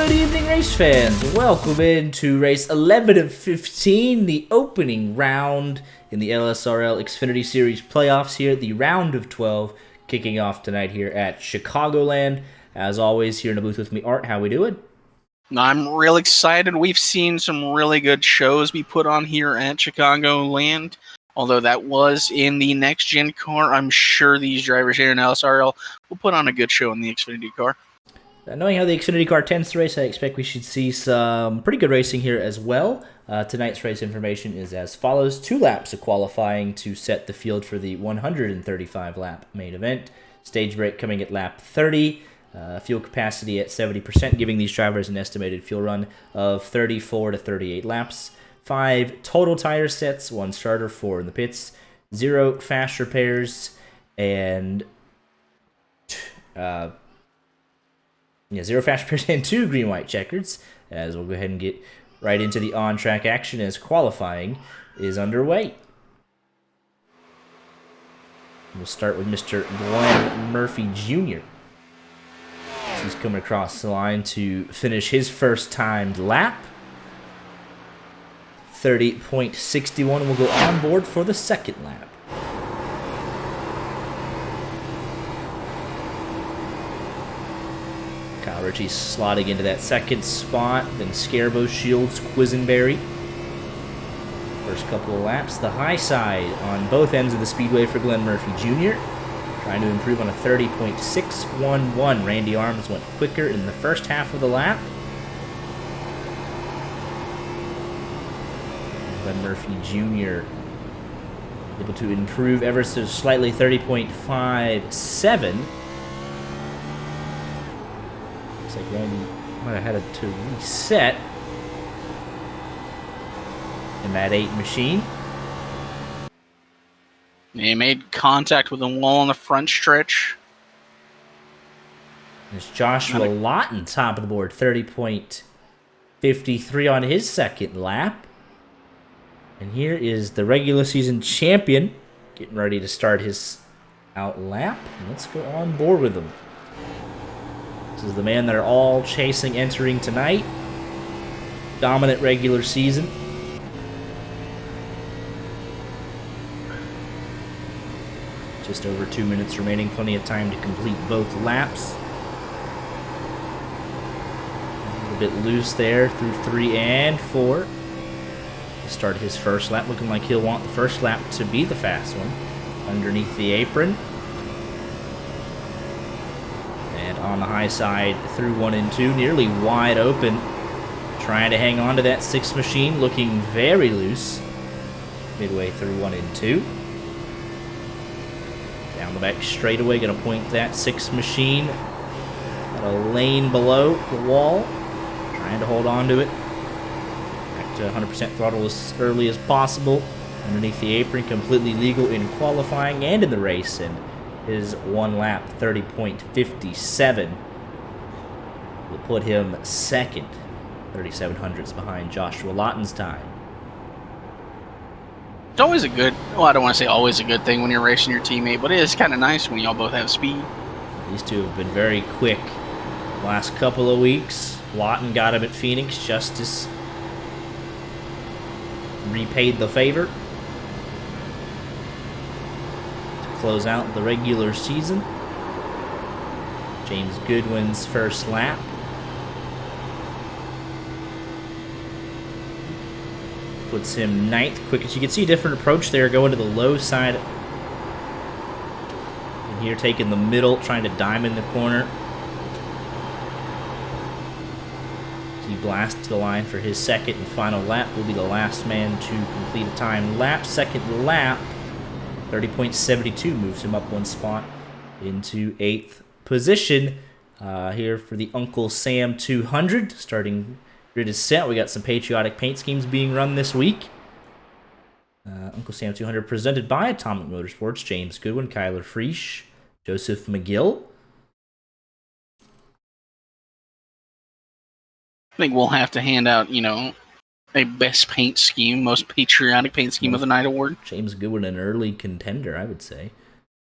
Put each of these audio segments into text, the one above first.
Good evening, race fans. Welcome into race 11 of 15, the opening round in the LSRL Xfinity Series playoffs here, the round of 12, kicking off tonight here at Chicagoland. As always, here in the booth with me, Art. How we doing? I'm real excited. We've seen some really good shows be put on here at Chicagoland. Although that was in the next-gen car, I'm sure these drivers here in LSRL will put on a good show in the Xfinity car. Knowing how the Xfinity car tends to race, I expect we should see some pretty good racing here as well. Tonight's race information is as follows. 2 laps of qualifying to set the field for the 135-lap main event. Stage break coming at lap 30. Fuel capacity at 70%, giving these drivers an estimated fuel run of 34 to 38 laps. 5 total tire sets, 1 starter, 4 in the pits. 0 fast repairs, and 0 fast repairs and 2 green-white checkers, as we'll go ahead and get right into the on-track action as qualifying is underway. We'll start with Mr. Glenn Murphy Jr. He's coming across the line to finish his first timed lap. 30.61 will go on board for the second lap. Kyle Ritchie's slotting into that second spot, then Scarbo, Shields, Quisenberry. First couple of laps, the high side on both ends of the speedway for Glenn Murphy Jr. Trying to improve on a 30.611. Randy Arms went quicker in the first half of the lap. Glenn Murphy Jr. able to improve ever so slightly, 30.57. Looks like Randy might have had to reset in that 8 machine. He made contact with the wall on the front stretch. There's Joshua Lawton, top of the board, 30.53 on his second lap. And here is the regular season champion getting ready to start his out lap. Let's go on board with him. This is the man they're all chasing entering tonight. Dominant regular season. Just over 2 minutes remaining, plenty of time to complete both laps. A little bit loose there through 3 and 4. Start his first lap, looking like he'll want the first lap to be the fast one. Underneath the apron. And on the high side through 1 and 2, nearly wide open. Trying to hang on to that 6 machine, looking very loose. Midway through 1 and 2. Down the back straightaway, going to point that 6 machine at a lane below the wall. Trying to hold on to it. Back to 100% throttle as early as possible. Underneath the apron, completely legal in qualifying and in the race. And his 1 lap, 30.57, will put him second. 37 hundredths behind Joshua Lawton's time. It's always a good, well, I don't want to say always a good thing when you're racing your teammate, but it is kind of nice when y'all both have speed. These two have been very quick last couple of weeks. Lawton got him at Phoenix. Justice repaid the favor to close out the regular season. James Goodwin's first lap. Puts him 9th quickest. You can see a different approach there, going to the low side. And here taking the middle, trying to diamond the corner. He blasts to the line for his second and final lap. Will be the last man to complete a timed lap. Second lap, 30.72 moves him up 1 spot into 8th position. Here for the Uncle Sam 200. Starting grid is set. We got some patriotic paint schemes being run this week. Uncle Sam 200 presented by Atomic Motorsports. James Goodwin, Kyler Friesch, Joseph McGill. I think we'll have to hand out, a best paint scheme, most patriotic paint scheme of the night award. James Goodwin, an early contender, I would say,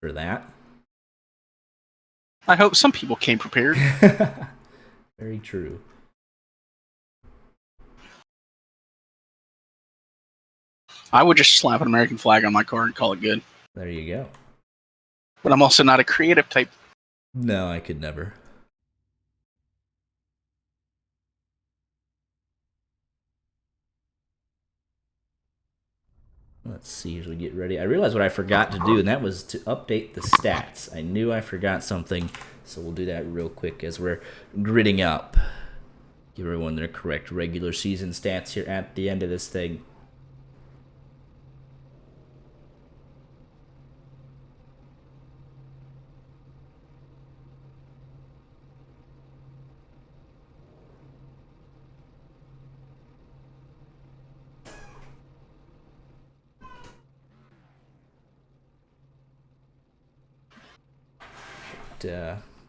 for that. I hope some people came prepared. Very true. I would just slap an American flag on my car and call it good. There you go. But I'm also not a creative type. No, I could never. Let's see as we get ready. I realized what I forgot to do, and that was to update the stats. I knew I forgot something, so we'll do that real quick as we're gridding up. Give everyone their correct regular season stats here at the end of this thing.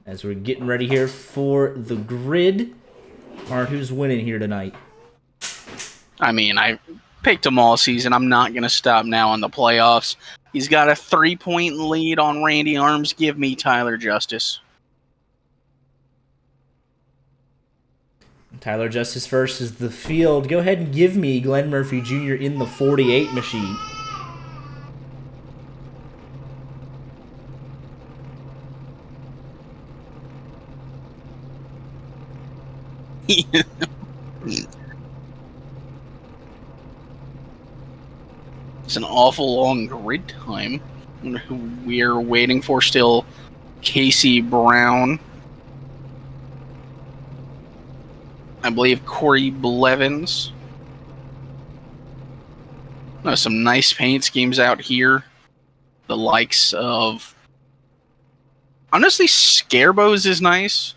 As we're getting ready here for the grid, Art, who's winning here tonight? I mean, I picked him all season. I'm not going to stop now in the playoffs. He's got a 3-point lead on Randy Arms. Give me Tyler Justice. Tyler Justice versus the field. Go ahead and give me Glenn Murphy Jr. in the 48 machine. It's an awful long grid time. We're waiting for still Casey Brown. I believe Corey Blevins. Some nice paint schemes out here. The likes of... Honestly, Scarebos is nice.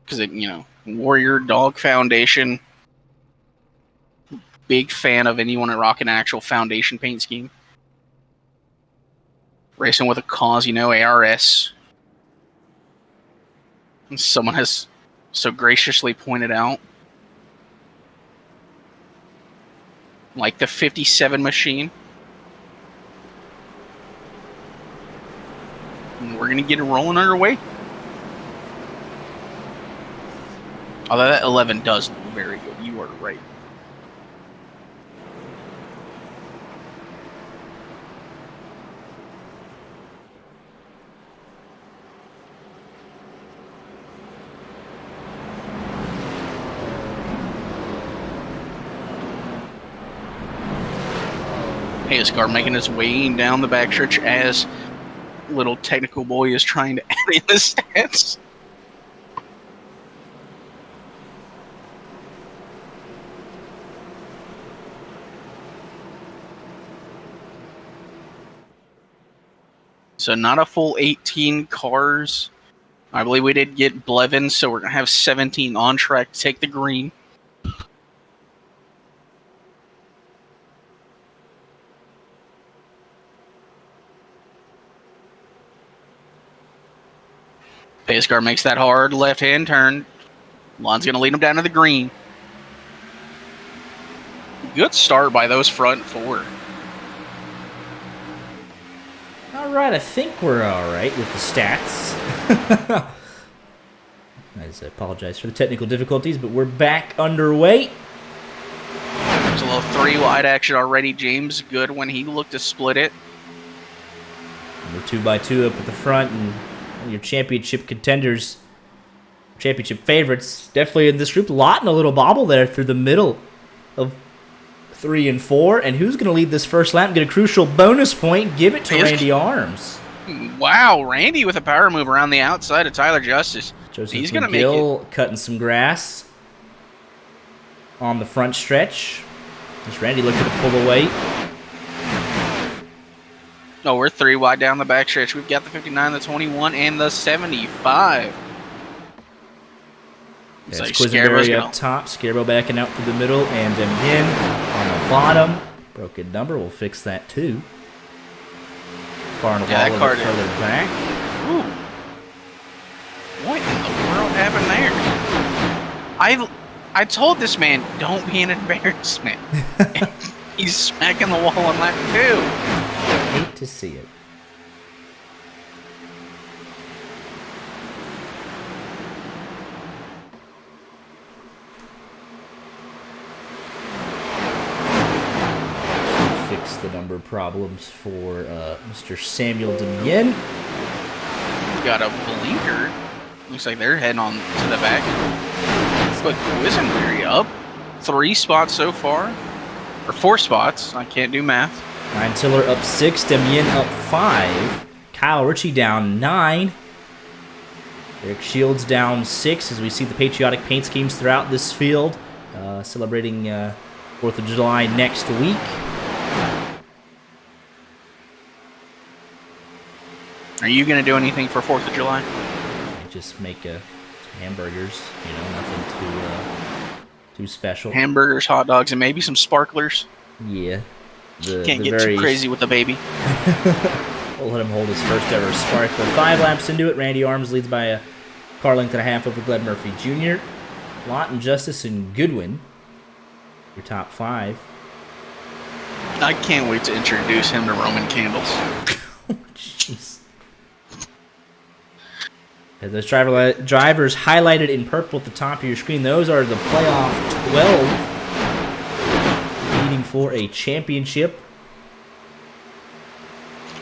Because it, Warrior Dog Foundation. Big fan of anyone that rock an actual foundation paint scheme. Racing with a cause, ARS. And someone has so graciously pointed out. Like the 57 machine. And we're going to get it rolling underway. Although that 11 does look very good. You are right. Pace car making its way down the backstretch as little technical boy is trying to add in the stats. So not a full 18 cars. I believe we did get Blevins, so we're going to have 17 on track to take the green. Pace car makes that hard left-hand turn. Lon's going to lead him down to the green. Good start by those front four. All right, I think we're all right with the stats. I apologize for the technical difficulties, but we're back underway. There's a little 3-wide action already. James good when he looked to split it. We're 2x2 up at the front, and your championship contenders, championship favorites, definitely in this group. Lot and a little bobble there through the middle of 3 and 4. And who's going to lead this first lap? Get a crucial bonus point. Give it to Randy Arms. Wow, Randy with a power move around the outside of Tyler Justice. He's going to make it. Cutting some grass on the front stretch. As Randy looking to pull away. Oh, we're 3 wide down the backstretch. We've got the 59, the 21, and the 75. That's Quisenberry up top. Scarebo backing out through the middle. And then in on the bottom. Broken number. We'll fix that too. Far and wall a little further back. Ooh. What in the world happened there? I told this man, don't be an embarrassment. He's smacking the wall on lap 2. Hate to see it. number problems for Mr. Samuel Demien. Got a blinker. Looks like they're heading on to the back. But Quisenberry up 3 spots so far. Or 4 spots. I can't do math. Ryan Tiller up 6. Demien up 5. Kyle Ritchie down 9. Eric Shields down 6 as we see the patriotic paint schemes throughout this field. Celebrating 4th of July next week. Are you going to do anything for 4th of July? Just make hamburgers, nothing too special. Hamburgers, hot dogs, and maybe some sparklers. Yeah. Can't get too crazy with the baby. We'll let him hold his first ever sparkler. 5 laps into it, Randy Arms leads by a car length and a half over Glenn Murphy Jr. Lawton, Justice, and Goodwin, your top 5. I can't wait to introduce him to Roman candles. Jeez. Those drivers highlighted in purple at the top of your screen, those are the playoff 12 meeting for a championship.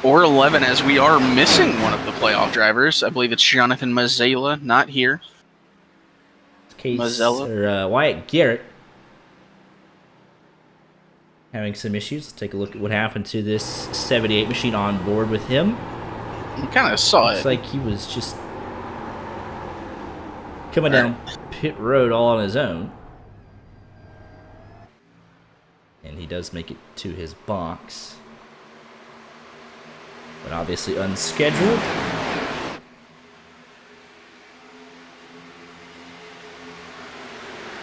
Or 11, as we are missing one of the playoff drivers. I believe it's Jonathan Mazzella, not here. Mazzella. Wyatt Garrett having some issues. Let's take a look at what happened to this 78 machine on board with him. You kind of saw Looks it. like he was just coming down pit road all on his own. And he does make it to his box. But obviously unscheduled.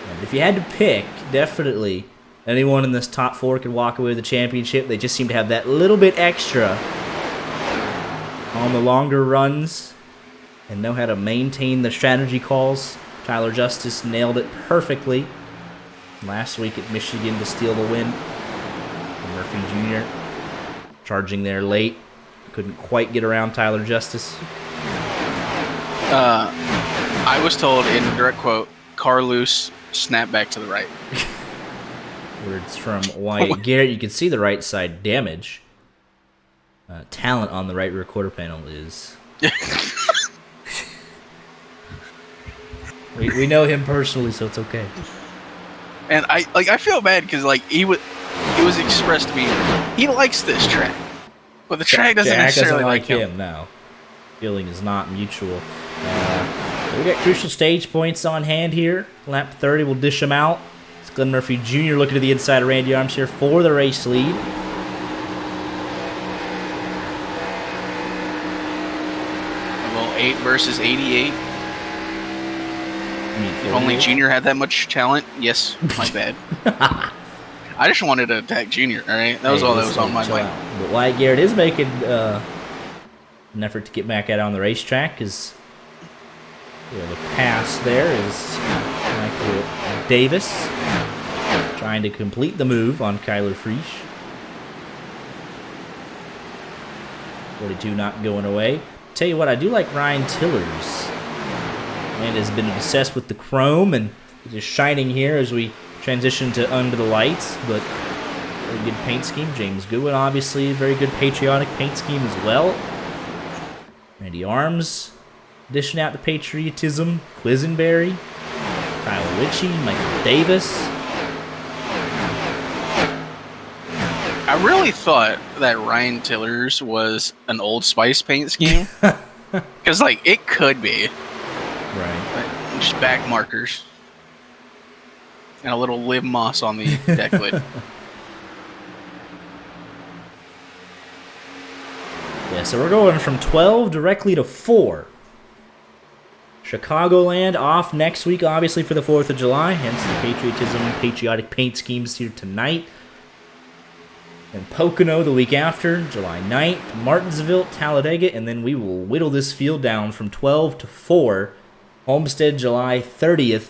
And if you had to pick, definitely anyone in this top 4 could walk away with the championship. They just seem to have that little bit extra on the longer runs and know how to maintain the strategy calls. Tyler Justice nailed it perfectly last week at Michigan to steal the win. And Murphy Jr. charging there late. Couldn't quite get around Tyler Justice. I was told in direct quote, car loose, snap back to the right. Words from Wyatt Garrett. You can see the right side damage. Talent on the right rear quarter panel is... we know him personally, so it's okay. And I feel bad because it was expressed to me he likes this track. But the track doesn't necessarily like him. No. Feeling is not mutual. We got crucial stage points on hand here. Lap 30 will dish them out. It's Glenn Murphy Jr. looking to the inside of Randy Arms here for the race lead. Well, 8 versus 88. If only Junior had that much talent. Yes, my bad. I just wanted to attack Junior, all right? That was all that was on my mind. But Wyatt Garrett is making an effort to get back out on the racetrack because the pass there is Michael Davis trying to complete the move on Kyler Friesch. 42 not going away. Tell you what, I do like Ryan Tillers. And has been obsessed with the chrome and just shining here as we transition to Under the Lights, but very good paint scheme. James Goodwin, obviously, very good patriotic paint scheme as well. Randy Arms dishing out the patriotism. Quisenberry, Kyle Ritchie, Michael Davis. I really thought that Ryan Tillers was an Old Spice paint scheme. Because, it could be. Right. Just back markers. And a little Liv Moss on the deck lid. Yeah, so we're going from 12 directly to 4. Chicagoland off next week, obviously, for the 4th of July. Hence the patriotism, patriotic paint schemes here tonight. And Pocono the week after, July 9th. Martinsville, Talladega, and then we will whittle this field down from 12 to 4. Homestead, July 30th.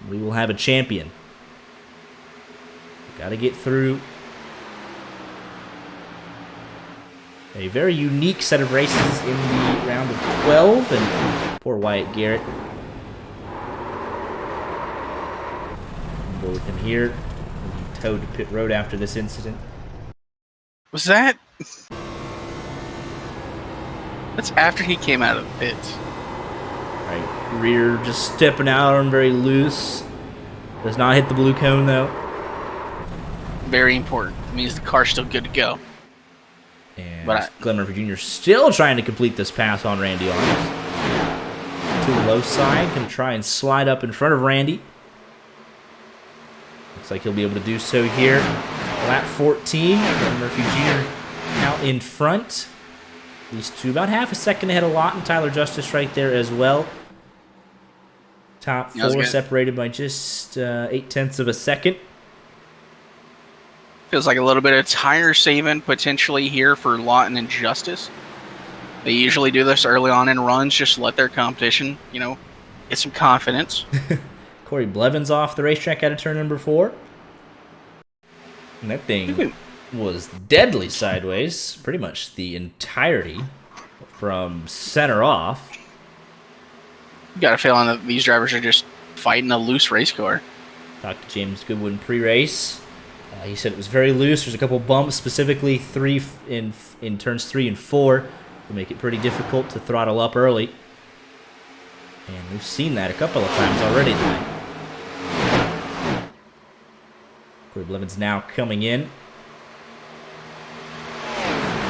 We will have a champion. Got to get through a very unique set of races in the round of 12. And poor Wyatt Garrett. We'll go with him here. Towed to pit road after this incident. Was that? That's after he came out of the pits. Right, rear just stepping out on very loose. Does not hit the blue cone though. Very important. It means the car's still good to go. And Glenn Murphy Jr. still trying to complete this pass on Randy Arms. To the low side, gonna try and slide up in front of Randy. Looks like he'll be able to do so here. Lap 14, Glenn Murphy Jr. out in front. These two about half a second ahead of Lawton. Tyler Justice right there as well. Top four separated by just 0.8 of a second. Feels like a little bit of tire saving potentially here for Lawton and Justice. They usually do this early on in runs, just let their competition, get some confidence. Corey Blevins off the racetrack out of turn number 4. And that thing was deadly sideways, pretty much the entirety from center off. You got a feeling that these drivers are just fighting a loose race car. Talked to James Goodwin pre-race. He said it was very loose. There's a couple bumps, specifically in turns 3 and 4, to make it pretty difficult to throttle up early. And we've seen that a couple of times already tonight. Corey Blevins now coming in.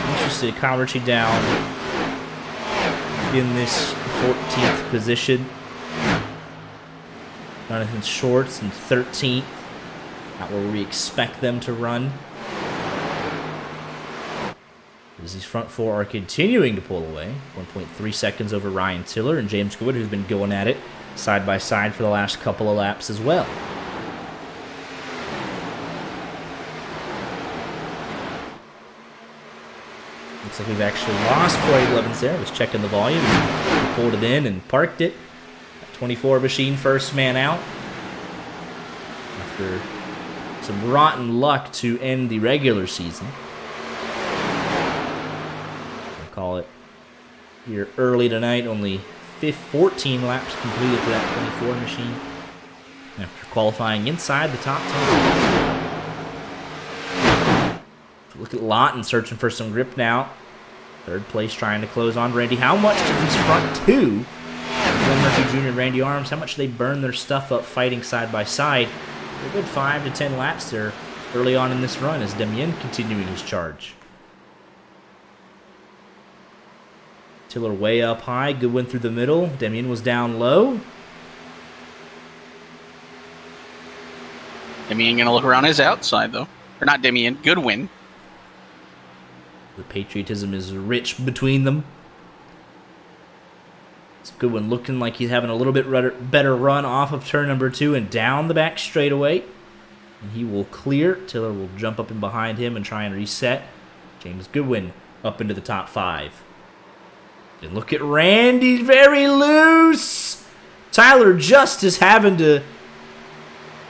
Interested Coverage down in this 14th position. Jonathan Shorts in 13th. Not where we expect them to run. As these front 4 are continuing to pull away. 1.3 seconds over Ryan Tiller and James Goodwin, who's been going at it side by side for the last couple of laps as well. Looks like we've actually lost Corey Blevins there. I was checking the volume. He pulled it in and parked it. 24 machine, first man out. After some rotten luck to end the regular season. I'll call it here early tonight. Only 14 laps completed for that 24 machine. After qualifying inside the top 10. Look at Lawton searching for some grip now. Third place trying to close on Randy. How much did these front 2, Glenn Murphy Jr. and Randy Arms, how much they burn their stuff up fighting side by side? A good 5 to 10 laps there early on in this run as Damien continuing his charge. Tiller way up high, Goodwin through the middle. Damien was down low. Damien gonna look around his outside though. Or not Damien, Goodwin. The patriotism is rich between them. It's Goodwin looking like he's having a little bit better run off of turn number 2 and down the back straightaway. And he will clear. Tiller will jump up in behind him and try and reset. James Goodwin up into the top 5. And look at Randy, very loose. Tyler Justice having to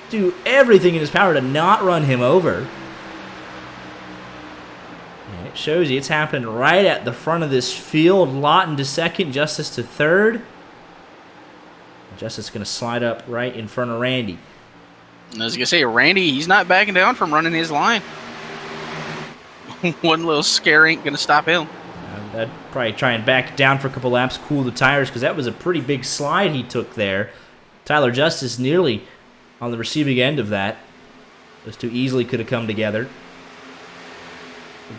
do everything in his power to not run him over. And it shows you it's happening right at the front of this field. Lawton to second, Justice to third. Justice going to slide up right in front of Randy. And I was going to say, Randy, he's not backing down from running his line. One little scare ain't going to stop him. I'd probably try and back down for a couple laps, cool the tires, because that was a pretty big slide he took there. Tyler Justice nearly on the receiving end of that. Those two easily could have come together.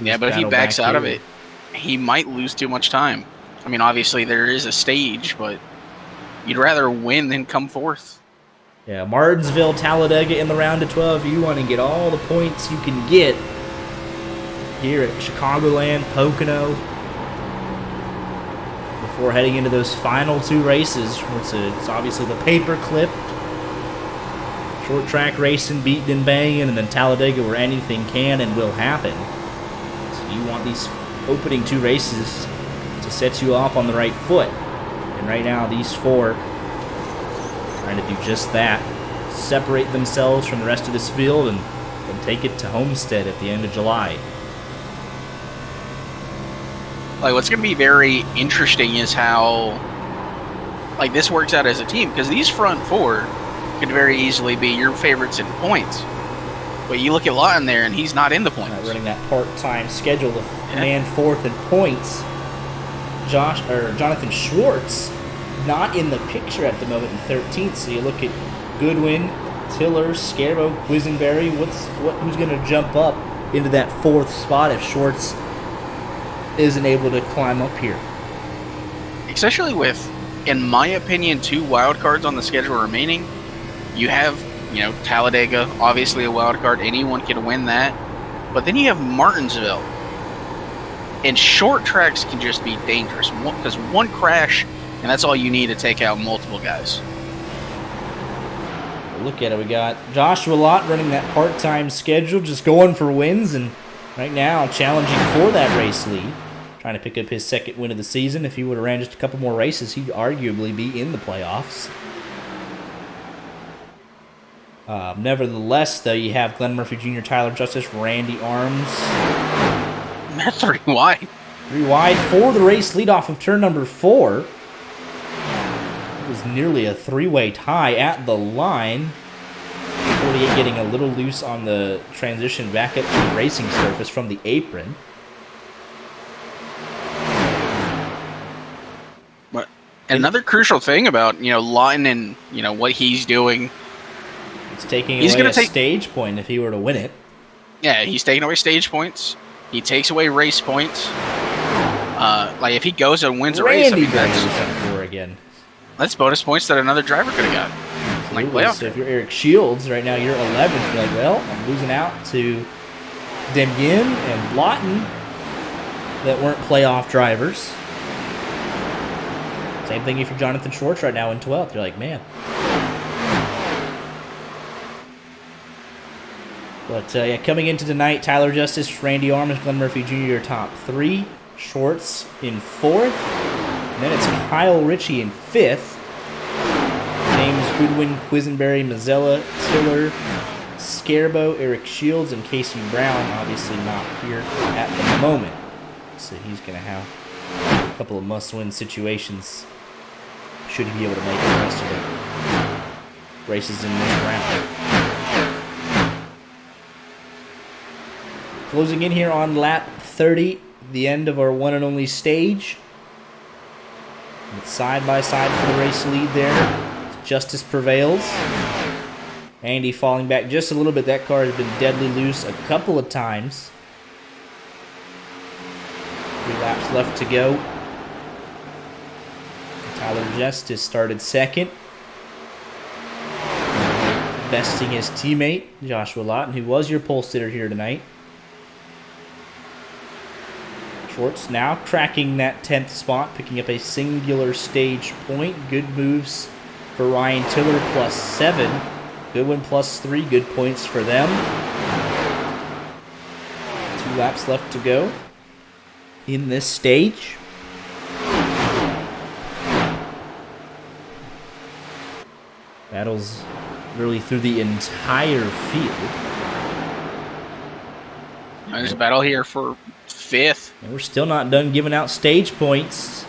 Yeah, but if he backs out of it, he might lose too much time. I mean, obviously there is a stage, but you'd rather win than come fourth. Yeah, Martinsville, Talladega in the round of 12. You want to get all the points you can get here at Chicagoland, Pocono, before heading into those final 2 races. It's obviously the paperclip, short track racing, beating and banging, and then Talladega where anything can and will happen. So you want these opening 2 races to set you off on the right foot. And right now, these 4 trying to do just that. Separate themselves from the rest of this field and take it to Homestead at the end of July. Like, what's going to be very interesting is how, like, this works out as a team, because these front 4 could very easily be your favorites in points. But you look at Lawton there, and he's not in the points. Running that part-time schedule, the man fourth in points. Jonathan Schwartz not in the picture at the moment in 13th. So you look at Goodwin, Tiller, Scarbo, Quisenberry. Who's going to jump up into that fourth spot if Schwartz isn't able to climb up here? Especially with, in my opinion, 2 wild cards on the schedule remaining. You have, Talladega, obviously a wild card. Anyone can win that. But then you have Martinsville. And short tracks can just be dangerous. Because one crash, and that's all you need to take out multiple guys. Look at it. We got Joshua Lott running that part-time schedule, just going for wins. And right now, challenging for that race lead. Trying to pick up his second win of the season. If he would have ran just a couple more races, he'd arguably be in the playoffs. Nevertheless, though, you have Glenn Murphy Jr., Tyler Justice, Randy Arms. They're 3 wide. 3 wide for the race lead off of turn number 4. It was nearly a 3-way tie at the line. 48 getting a little loose on the transition back up to the racing surface from the apron. But another crucial thing about, Lawton and, what he's doing. It's taking away a stage point if he were to win it. Yeah, he's taking away stage points. He takes away race points. If he goes and wins a race, that's bonus points that another driver could have got. So if you're Eric Shields right now, you're 11th. You're like, well, I'm losing out to Demyen and Lawton that weren't playoff drivers. Same thing if you're Jonathan Schwartz right now in 12th. You're like, man. But coming into tonight, Tyler Justice, Randy Arms, Glenn Murphy Jr. your top 3. Schwartz in 4th. And then it's Kyle Ritchie in 5th. James Goodwin, Quisenberry, Mazzella, Tiller, Scarbo, Eric Shields, and Casey Brown obviously not here at the moment. So he's going to have a couple of must-win situations should he be able to make the rest of the races in this round. Closing in here on lap 30, the end of our one and only stage. It's side by side for the race lead there. Justice prevails. Andy falling back just a little bit. That car has been deadly loose a couple of times. 3 laps left to go. Tyler Justice started second. Besting his teammate, Joshua Lawton, who was your pole sitter here tonight. Schwartz now cracking that 10th spot, picking up a singular stage point. Good moves for Ryan Tiller, +7. Goodwin +3. Good points for them. 2 laps left to go in this stage. Battles really through the entire field. There's a battle here for 5th. And we're still not done giving out stage points.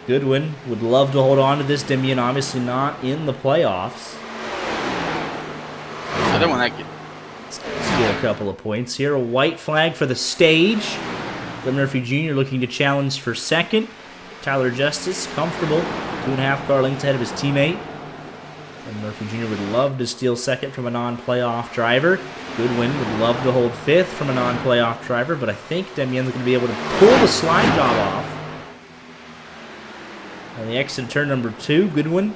Goodwin would love to hold on to this. Demyen obviously not in the playoffs. Another one that could steal a couple of points here. A white flag for the stage. Glenn Murphy Jr. looking to challenge for second. Tyler Justice comfortable. 2.5 car lengths ahead of his teammate. Glenn Murphy Jr. would love to steal second from a non-playoff driver. Goodwin would love to hold 5th from a non-playoff driver, but I think Demyen's going to be able to pull the slide job off. On the exit of turn number 2, Goodwin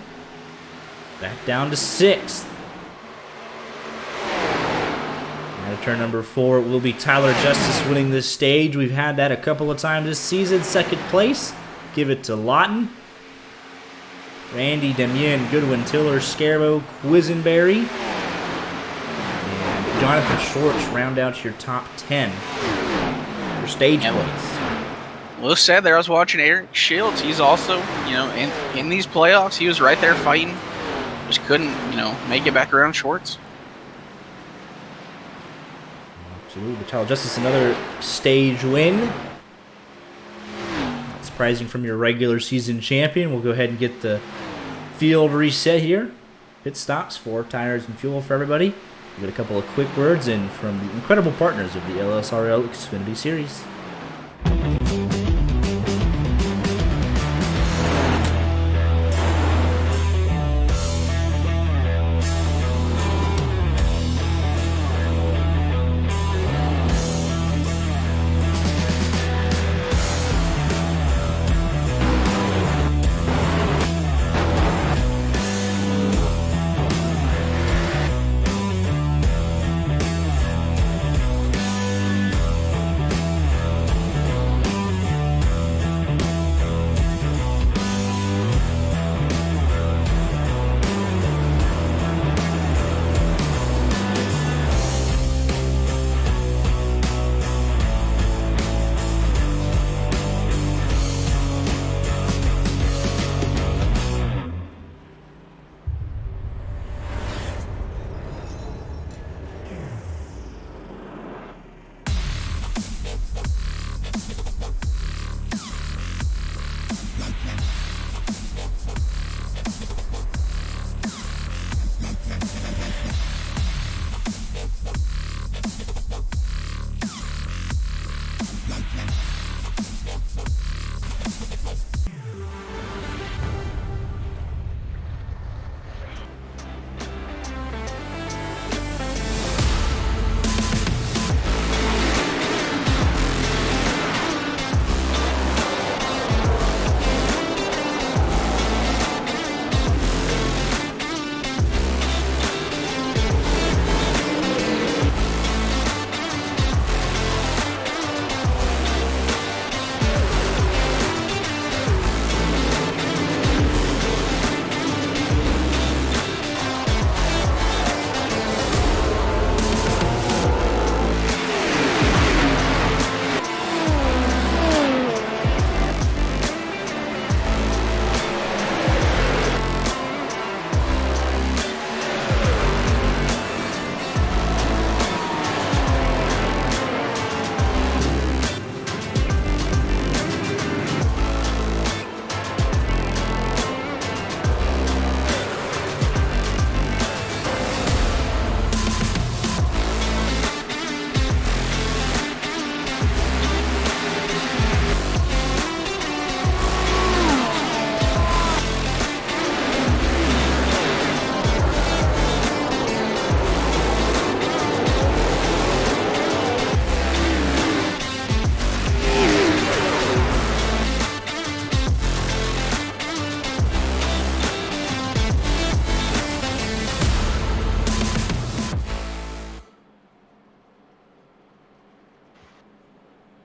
back down to 6th. Out of turn number 4, it will be Tyler Justice winning this stage. We've had that a couple of times this season. Second place, give it to Lawton. Randy, Demyen, Goodwin, Tiller, Scarbo, Quisenberry, and Jonathan Schwartz round out your top 10 for stage points. A little sad there. I was watching Eric Shields. He's also, in these playoffs, he was right there fighting. Just couldn't, make it back around Schwartz. Absolutely. Tyler Justice, another stage win. Not surprising from your regular season champion. We'll go ahead and get the field reset here. Pit stops for tires and fuel for everybody. We've got a couple of quick words in from the incredible partners of the LSRL Xfinity Series.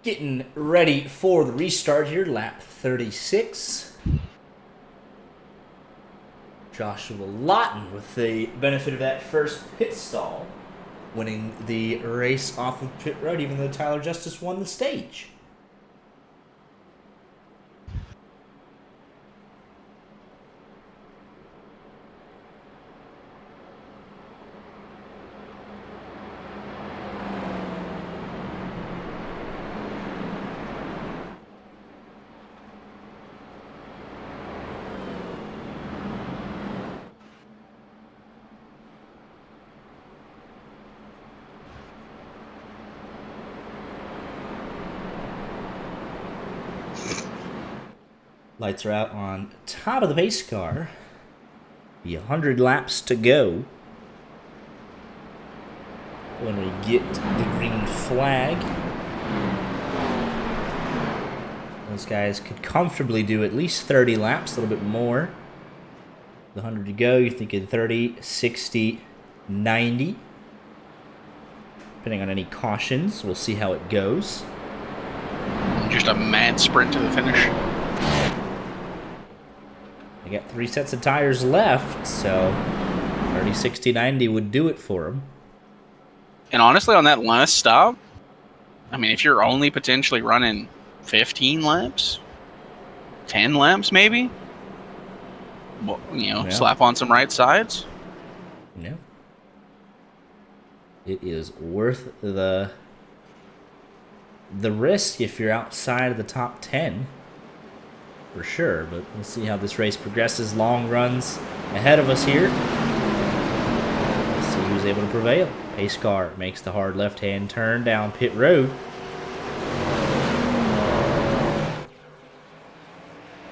Getting ready for the restart here, lap 36. Joshua Lawton with the benefit of that first pit stall, winning the race off of pit road, even though Tyler Justice won the stage. Lights are out on top of the pace car. Be 100 laps to go when we get the green flag. Those guys could comfortably do at least 30 laps, a little bit more. The 100 to go, you're thinking 30, 60, 90. Depending on any cautions, we'll see how it goes. Just a mad sprint to the finish. They got 3 sets of tires left, so 30, 60, 90 would do it for them. And honestly, on that last stop, I mean, if you're only potentially running 15 laps, 10 laps maybe, well, slap on some right sides. Yeah. It is worth the risk if you're outside of the top 10. For sure, but we'll see how this race progresses. Long runs ahead of us here. We'll see he was able to prevail. Pace car makes the hard left-hand turn down pit road.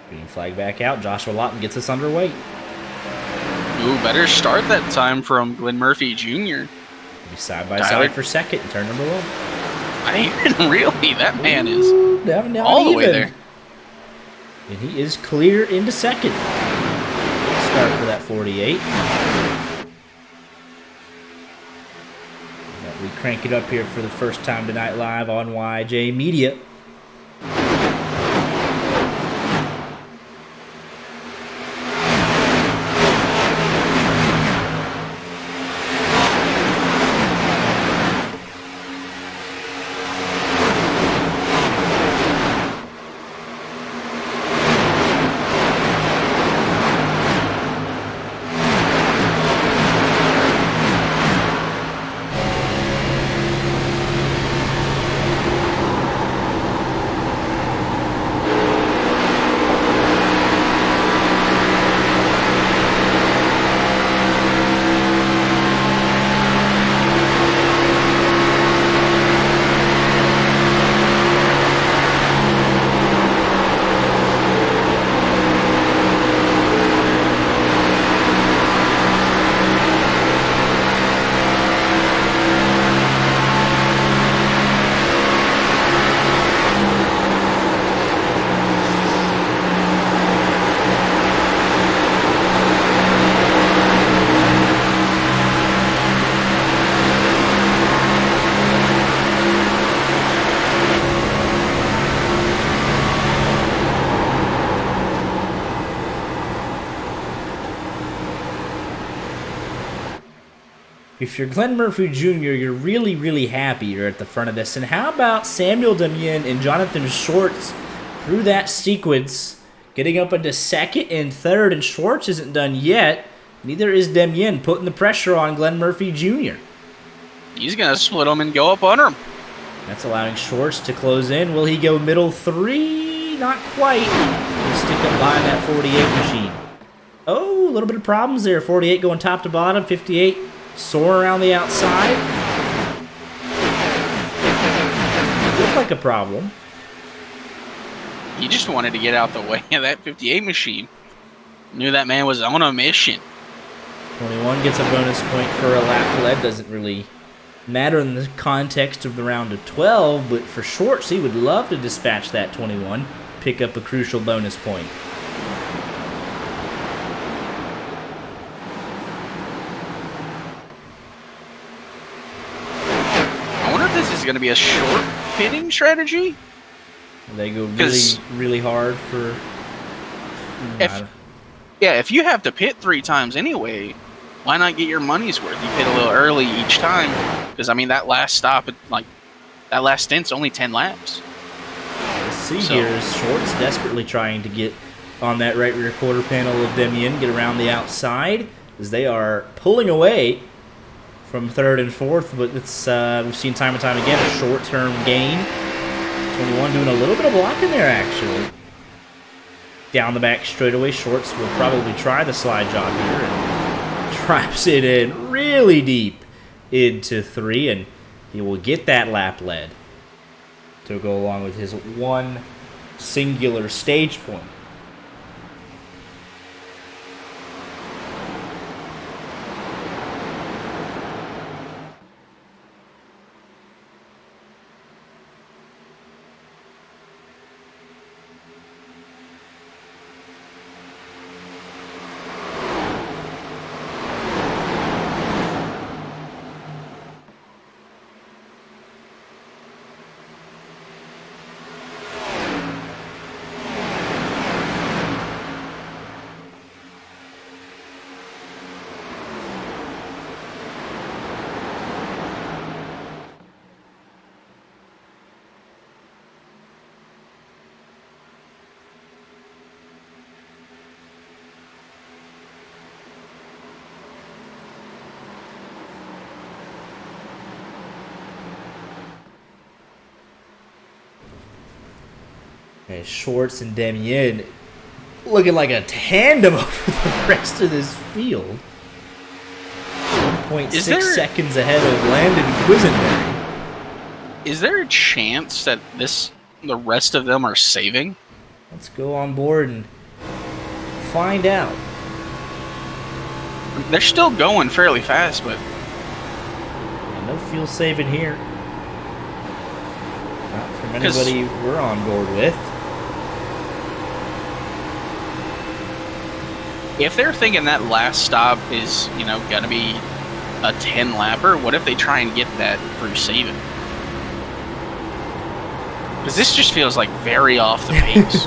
Green flag back out. Joshua Lawton gets us underway. Ooh, better start that time from Glenn Murphy Jr. Be side by side for second in turn number 1. I mean, really, that man is all the way there. And he is clear into second. Start for that 48. We crank it up here for the first time tonight live on YJ Media. If you're Glenn Murphy Jr., you're really, really happy you're at the front of this. And how about Samuel Damian and Jonathan Schwartz through that sequence, getting up into second and third, and Schwartz isn't done yet. Neither is Damian, putting the pressure on Glenn Murphy Jr. He's going to split them and go up under him. That's allowing Schwartz to close in. Will he go middle 3? Not quite. He'll stick up behind that 48 machine. Oh, a little bit of problems there. 48 going top to bottom. 58 soar around the outside. Looked like a problem. He just wanted to get out the way of that 58 machine. Knew that man was on a mission. 21 gets a bonus point for a lap lead. Doesn't really matter in the context of the round of 12, but for Schwartz, he would love to dispatch that 21, pick up a crucial bonus point. I wonder if this is going to be a short pitting strategy. They go really, really hard for... if you have to pit 3 times anyway, why not get your money's worth? You pit a little early each time, because I mean that last stop, that last stint's only 10 laps. Let's see here is Schwartz desperately trying to get on that right rear quarter panel of Demian, get around the outside, as they are pulling away from third and fourth. But it's we've seen time and time again a short-term gain. 21 doing a little bit of blocking there actually. Down the back straightaway, Schwartz will probably try the slide job here and drives it in really deep into 3, and he will get that lap lead to go along with his one singular stage point. And Schwartz and Demian looking like a tandem over the rest of this field. 1.6 seconds ahead of Landon Quisenberry. Is there a chance that the rest of them are saving? Let's go on board and find out. They're still going fairly fast, but yeah, no fuel saving here. Not from anybody we're on board with. If they're thinking that last stop is, gonna be a 10-lapper, what if they try and get that through saving? Because this just feels like very off the pace.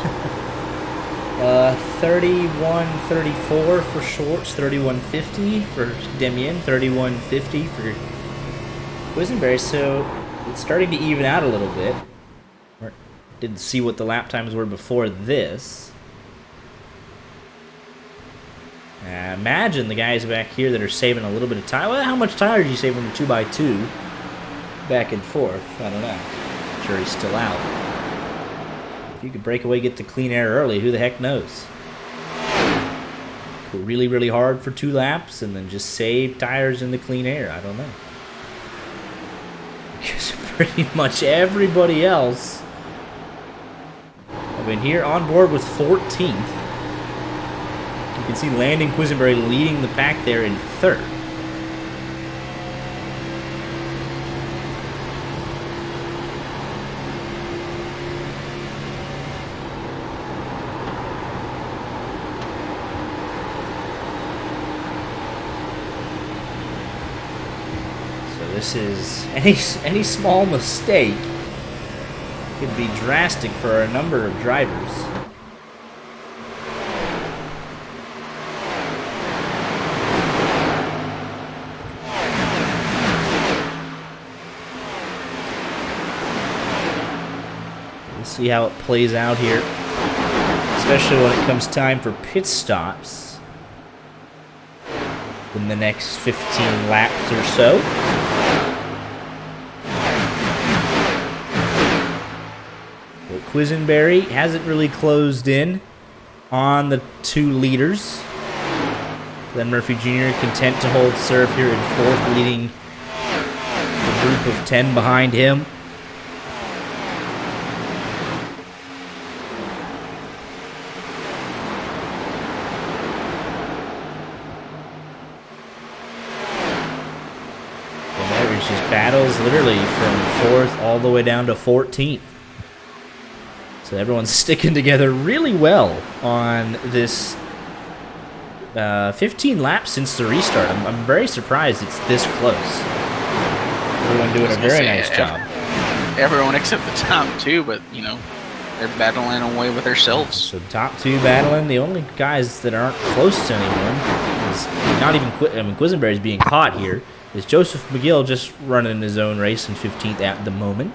31:34 for Shorts, 31:50 for Demian, 31:50 for Quisenberry. So it's starting to even out a little bit. Didn't see what the lap times were before this. Imagine the guys back here that are saving a little bit of time. Well, how much tire do you save when you're 2x2 back and forth? I don't know. I'm sure he's still out. If you could break away, get to clean air early, who the heck knows? Go really, really hard for 2 laps and then just save tires in the clean air. I don't know. Because pretty much everybody else, I've been here on board with 14th. You can see Landon Quisenberry leading the pack there in 3rd. This is any small mistake could be drastic for a number of drivers. We'll see how it plays out here, especially when it comes time for pit stops in the next 15 laps or so. Quisenberry hasn't really closed in on the 2 leaders. Glenn Murphy Jr. content to hold serve here in 4th, leading the group of 10 behind him. And there is just battles literally from 4th all the way down to 14th. So everyone's sticking together really well on this 15 laps since the restart. I'm very surprised it's this close. Everyone doing a very nice job. Everyone except the top 2, but, they're battling away with themselves. So top 2 battling. The only guys that aren't close to anyone is not even Quisenberry's being caught here. Is Joseph McGill just running his own race in 15th at the moment.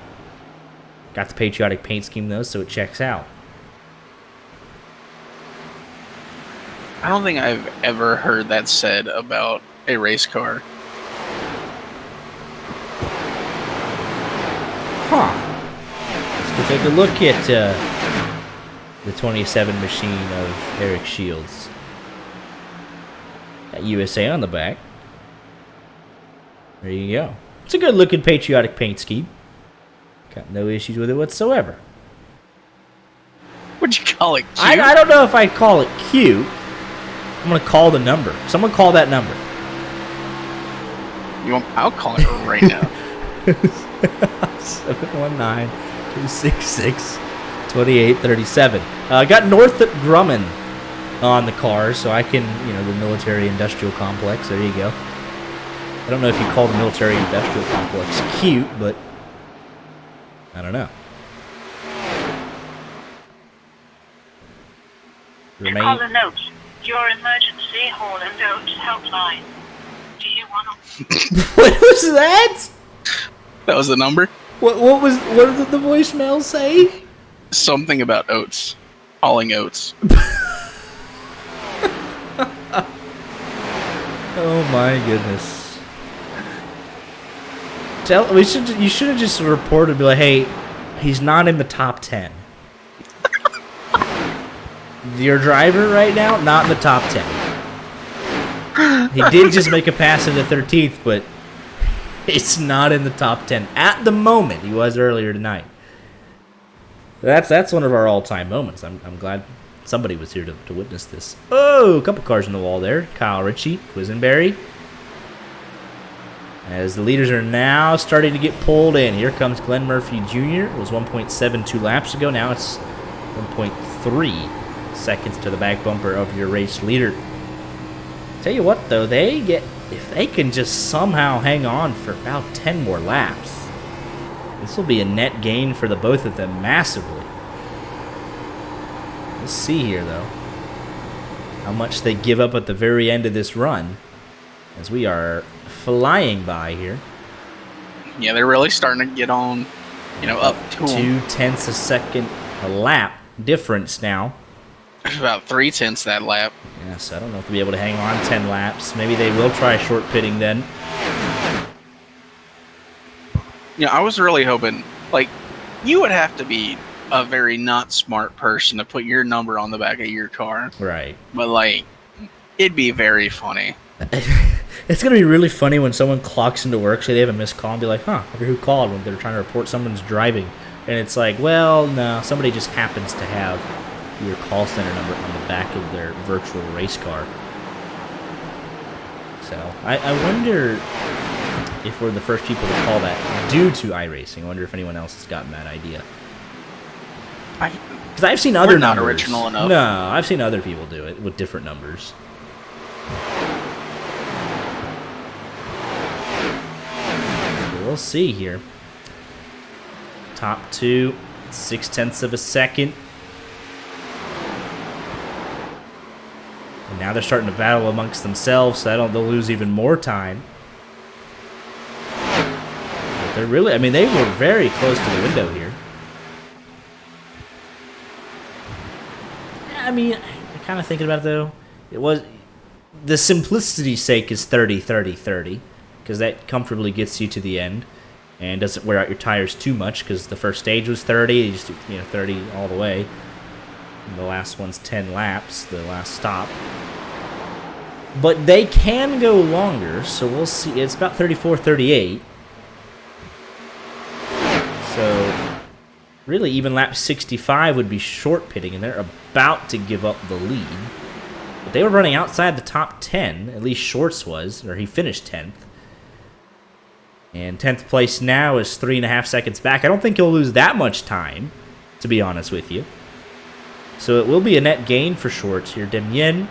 Got the patriotic paint scheme, though, so it checks out. I don't think I've ever heard that said about a race car. Huh. Let's go take a look at the 27 machine of Eric Shields. Got USA on the back. There you go. It's a good-looking patriotic paint scheme. Got no issues with it whatsoever. Would you call it cute? I don't know if I'd call it cute. I'm going to call the number. Someone call that number. I'll call it right now. 719-266-2837. Got Northrop Grumman on the car, so I can, the military industrial complex. There you go. I don't know if you call the military industrial complex cute, but I don't know. Call the note. Your emergency Hall and Oates helpline. Do you want to... What was that? That was the number? What did the voicemail say? Something about oats. Hauling oats. Oh my goodness. You should have just reported, be like, hey, he's not in the top 10. Your driver right now, not in the top 10. He did just make a pass in the 13th, but it's not in the top 10 at the moment. He was earlier tonight. That's one of our all-time moments. I'm glad somebody was here to witness this. Oh, a couple cars in the wall there. Kyle Ritchie, Quisenberry. As the leaders are now starting to get pulled in. Here comes Glenn Murphy Jr. It was 1.72 laps ago. Now it's 1.3 seconds to the back bumper of your race leader. Tell you what, though, if they can just somehow hang on for about 10 more laps, this will be a net gain for the both of them massively. Let's see here, though, how much they give up at the very end of this run, as we are flying by here. Yeah, they're really starting to get on, up to 0.2 of a second a lap difference now. About 0.3 that lap. Yeah, so I don't know if they'll be able to hang on 10 laps. Maybe they will try short pitting then. I was really hoping, you would have to be a very not smart person to put your number on the back of your car. Right. But, it'd be very funny. It's going to be really funny when someone clocks into work, say they have a missed call, and be like, I wonder who called when they're trying to report someone's driving. And it's like, well, no, somebody just happens to have your call center number on the back of their virtual race car. So, I wonder if we're the first people to call that due to iRacing. I wonder if anyone else has gotten that idea. Because I've seen other numbers. Not original enough. No, I've seen other people do it with different numbers. We'll see here. Top two, 0.6 of a second. And now they're starting to battle amongst themselves, so they'll lose even more time. But they're really, they were very close to the window here. I kind of thinking about it, though. It was, the simplicity's sake is 30, 30, 30. Because that comfortably gets you to the end and doesn't wear out your tires too much, because the first stage was 30, you just 30 all the way. And the last one's 10 laps, the last stop. But they can go longer, so we'll see. It's about 34, 38. So really, even lap 65 would be short pitting, and they're about to give up the lead. But they were running outside the top 10, at least Shorts was, or he finished 10th. And 10th place now is 3.5 seconds back. I don't think he'll lose that much time, to be honest with you. So it will be a net gain for Shorts here. Demien,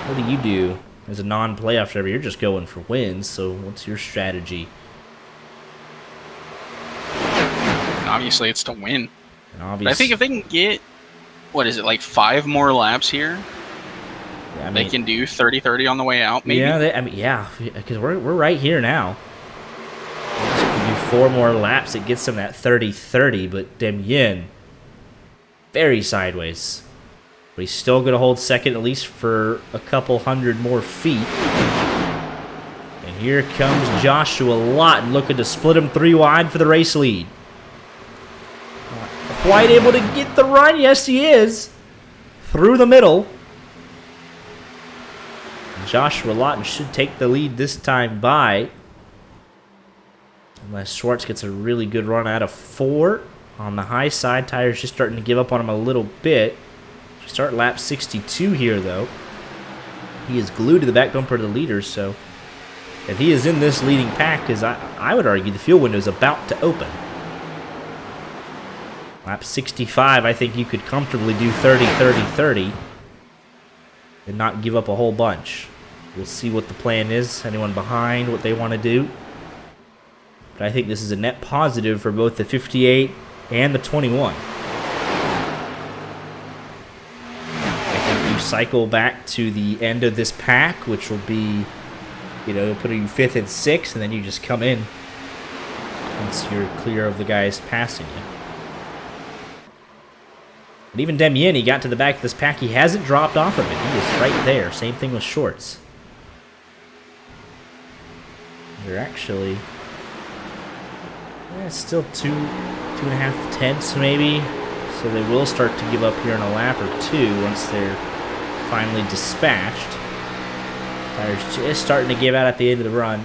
what do you do as a non-playoff driver? You're just going for wins, so what's your strategy? Obviously, it's to win. But I think if they can get, 5 more laps here, they can do 30-30 on the way out, maybe? Yeah, because we're right here now. If we can do 4 more laps, it gets them that 30-30, but Demien, very sideways. But he's still going to hold second, at least for a couple hundred more feet. And here comes Joshua Lawton, looking to split him 3 wide for the race lead. Not quite able to get the run. Yes, he is. Through the middle. Joshua Lawton should take the lead this time by. Unless Schwartz gets a really good run out of 4 on the high side. Tires just starting to give up on him a little bit. We start lap 62 here, though. He is glued to the back bumper of the leaders, so if he is in this leading pack, because I would argue the fuel window is about to open. Lap 65, I think you could comfortably do 30-30-30 and not give up a whole bunch. We'll see what the plan is. Anyone behind, what they want to do. But I think this is a net positive for both the 58 and the 21. I think you cycle back to the end of this pack, which will be, putting you 5th and 6th, and then you just come in once you're clear of the guys passing you. But even Demien, he got to the back of this pack. He hasn't dropped off of it. He is right there. Same thing with Shorts. They're actually... it's still 2.5 tenths maybe. So they will start to give up here in a lap or 2 once they're finally dispatched. Tires just starting to give out at the end of the run.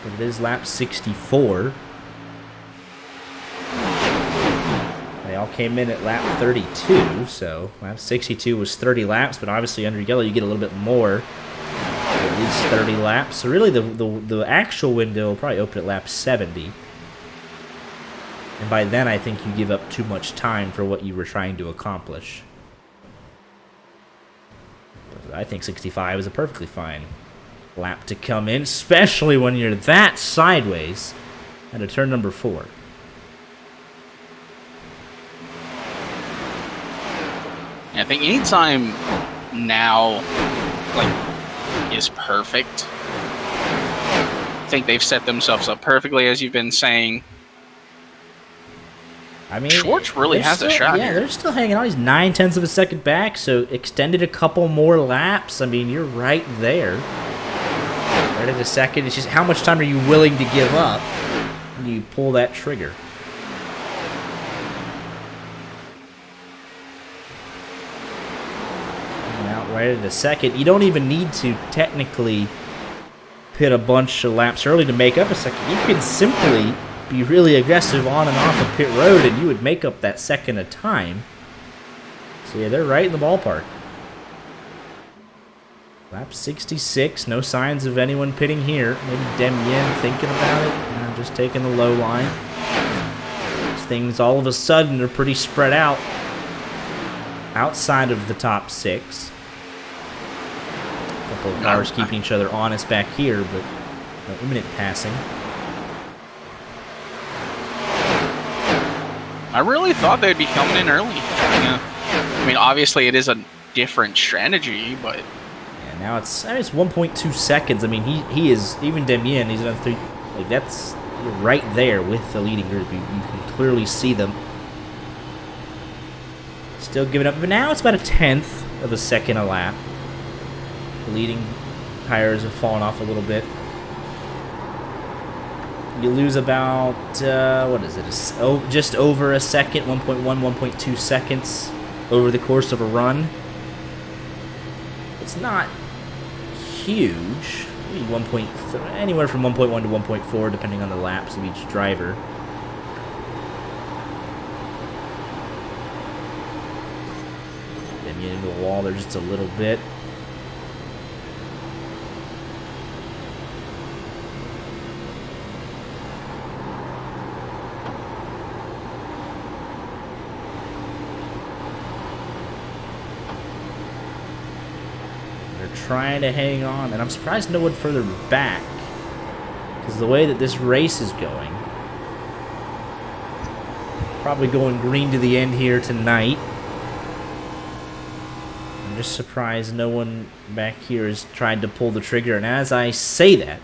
But it is lap 64. They all came in at lap 32, so lap 62 was 30 laps, but obviously under yellow you get a little bit more, at least 30 laps. So really the actual window will probably open at lap 70. And by then I think you give up too much time for what you were trying to accomplish. But I think 65 is a perfectly fine lap to come in, especially when you're that sideways at turn number 4. I think anytime now, is perfect. I think they've set themselves up perfectly, as you've been saying. I mean, Schwartz really has a shot here. Yeah, they're still hanging on. He's 9/10 of a second back, so extended a couple more laps. I mean, you're right there. Right at a second. It's just how much time are you willing to give up when you pull that trigger? Right at a second. You don't even need to technically pit a bunch of laps early to make up a second. You can simply be really aggressive on and off of pit road, and you would make up that second of time. So yeah, they're right in the ballpark. Lap 66. No signs of anyone pitting here. Maybe Demien thinking about it. Just taking the low line. These things all of a sudden are pretty spread out outside of the top 6. Couple of cars keeping each other honest back here, but no imminent passing. I really thought they'd be coming in early. I mean, obviously it is a different strategy, but yeah, now it's 1.2 seconds. I mean, he is, even Demien, he's another 3. Like that's right there with the leading group. You can clearly see them. Still giving up, but now it's about 1/10 of a second a lap. The leading tires have fallen off a little bit. You lose about, what is it? Just over a second, 1.1, 1.2 seconds over the course of a run. It's not huge. Maybe 1.3, anywhere from 1.1 to 1.4, depending on the laps of each driver. Then you get into the wall there just a little bit. Trying to hang on, and I'm surprised no one further back, because the way that this race is going, probably going green to the end here tonight. I'm just surprised no one back here has tried to pull the trigger, and as I say that,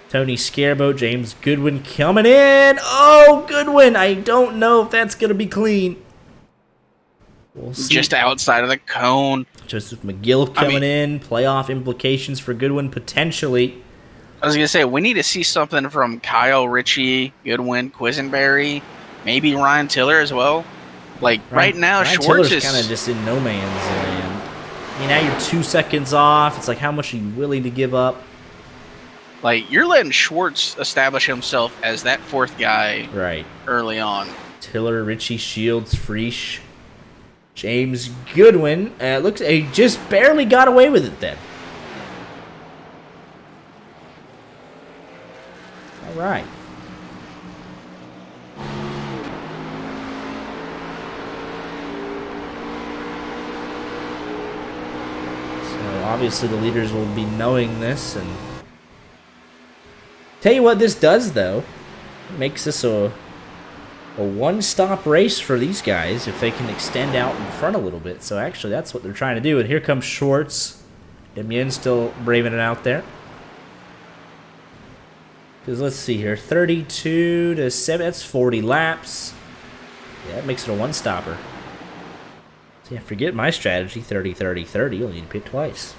Tony Scarbo, James Goodwin coming in. Oh, Goodwin! I don't know if that's going to be clean. We'll see. Just outside of the cone. Joseph McGill coming in. Playoff implications for Goodwin, potentially. I was going to say, we need to see something from Kyle, Ritchie, Goodwin, Quisenberry, maybe Ryan Tiller as well. Right now, Ryan Schwartz Tiller's is kind of just in no man's land. I mean, now you're 2 seconds off. It's like, how much are you willing to give up? You're letting Schwartz establish himself as that 4th guy right early on. Tiller, Ritchie, Shields, Friesch, James Goodwin. Looks he just barely got away with it then. All right. So obviously the leaders will be knowing this, and tell you what this does though, it makes this a one-stop race for these guys if they can extend out in front a little bit. So actually that's what they're trying to do. And here comes Schwartz. Demien still braving it out there. Because let's see here, 32 to 7, that's 40 laps. Yeah, that makes it a one-stopper. So yeah, forget my strategy, 30, 30, 30. You'll need to pit twice.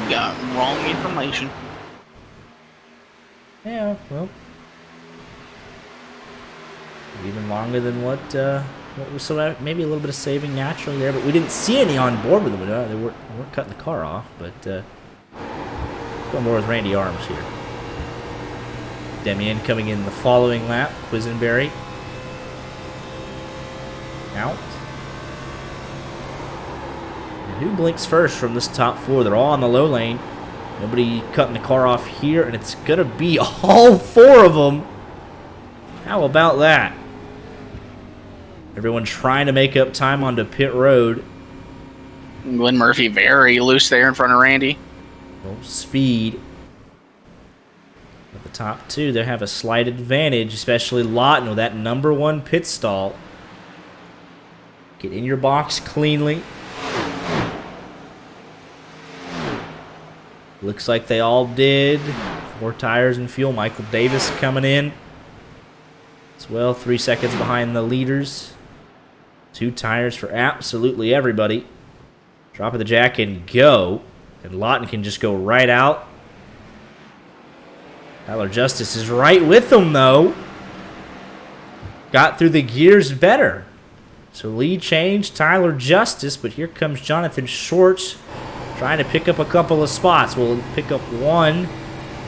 You got wrong information. Yeah, well, even longer than what So maybe a little bit of saving naturally there, but we didn't see any on board with them. They weren't cutting the car off, but go more with Randy Arms here. Demian coming in the following lap. Quisenberry out. And who blinks first from this top four? They're all on the low lane. Nobody cutting the car off here, and it's going to be all four of them. How about that? Everyone trying to make up time onto pit road. Glenn Murphy very loose there in front of Randy. No speed. But the top two, they have a slight advantage, especially Lawton with that #1 pit stall. Get in your box cleanly. Looks like they all did. 4 tires and fuel. Michael Davis coming in as well, 3 seconds behind the leaders. 2 tires for absolutely everybody. Drop of the jack and go. And Lawton can just go right out. Tyler Justice is right with them, though. Got through the gears better. So lead change, Tyler Justice, but here comes Jonathan Schwartz trying to pick up a couple of spots. We'll pick up 1,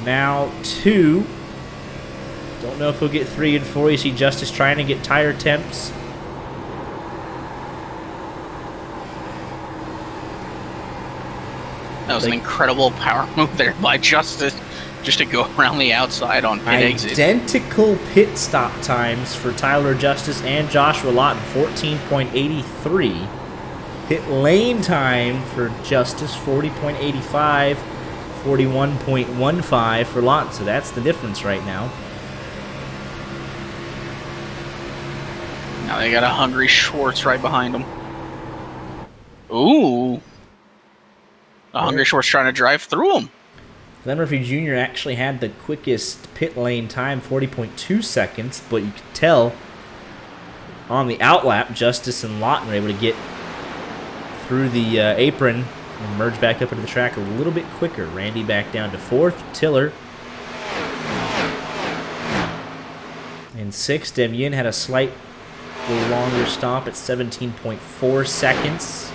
now 2. Don't know if he'll get 3 and 4. You see Justice trying to get tire temps. That was an incredible power move there by Justice, just to go around the outside on pit exit. Identical pit stop times for Tyler Justice and Joshua Lawton, 14.83. Pit lane time for Justice, 40.85, 41.15 for Lawton. So that's the difference right now. Now they got a hungry Schwartz right behind them. Ooh. A hungry Schwartz trying to drive through them. Glenn Murphy Jr. actually had the quickest pit lane time, 40.2 seconds, but you could tell on the outlap, Justice and Lawton were able to get through the apron and merge back up into the track a little bit quicker. Randy back down to 4th. Tiller in 6th. Demian had a slightly longer stop at 17.4 seconds.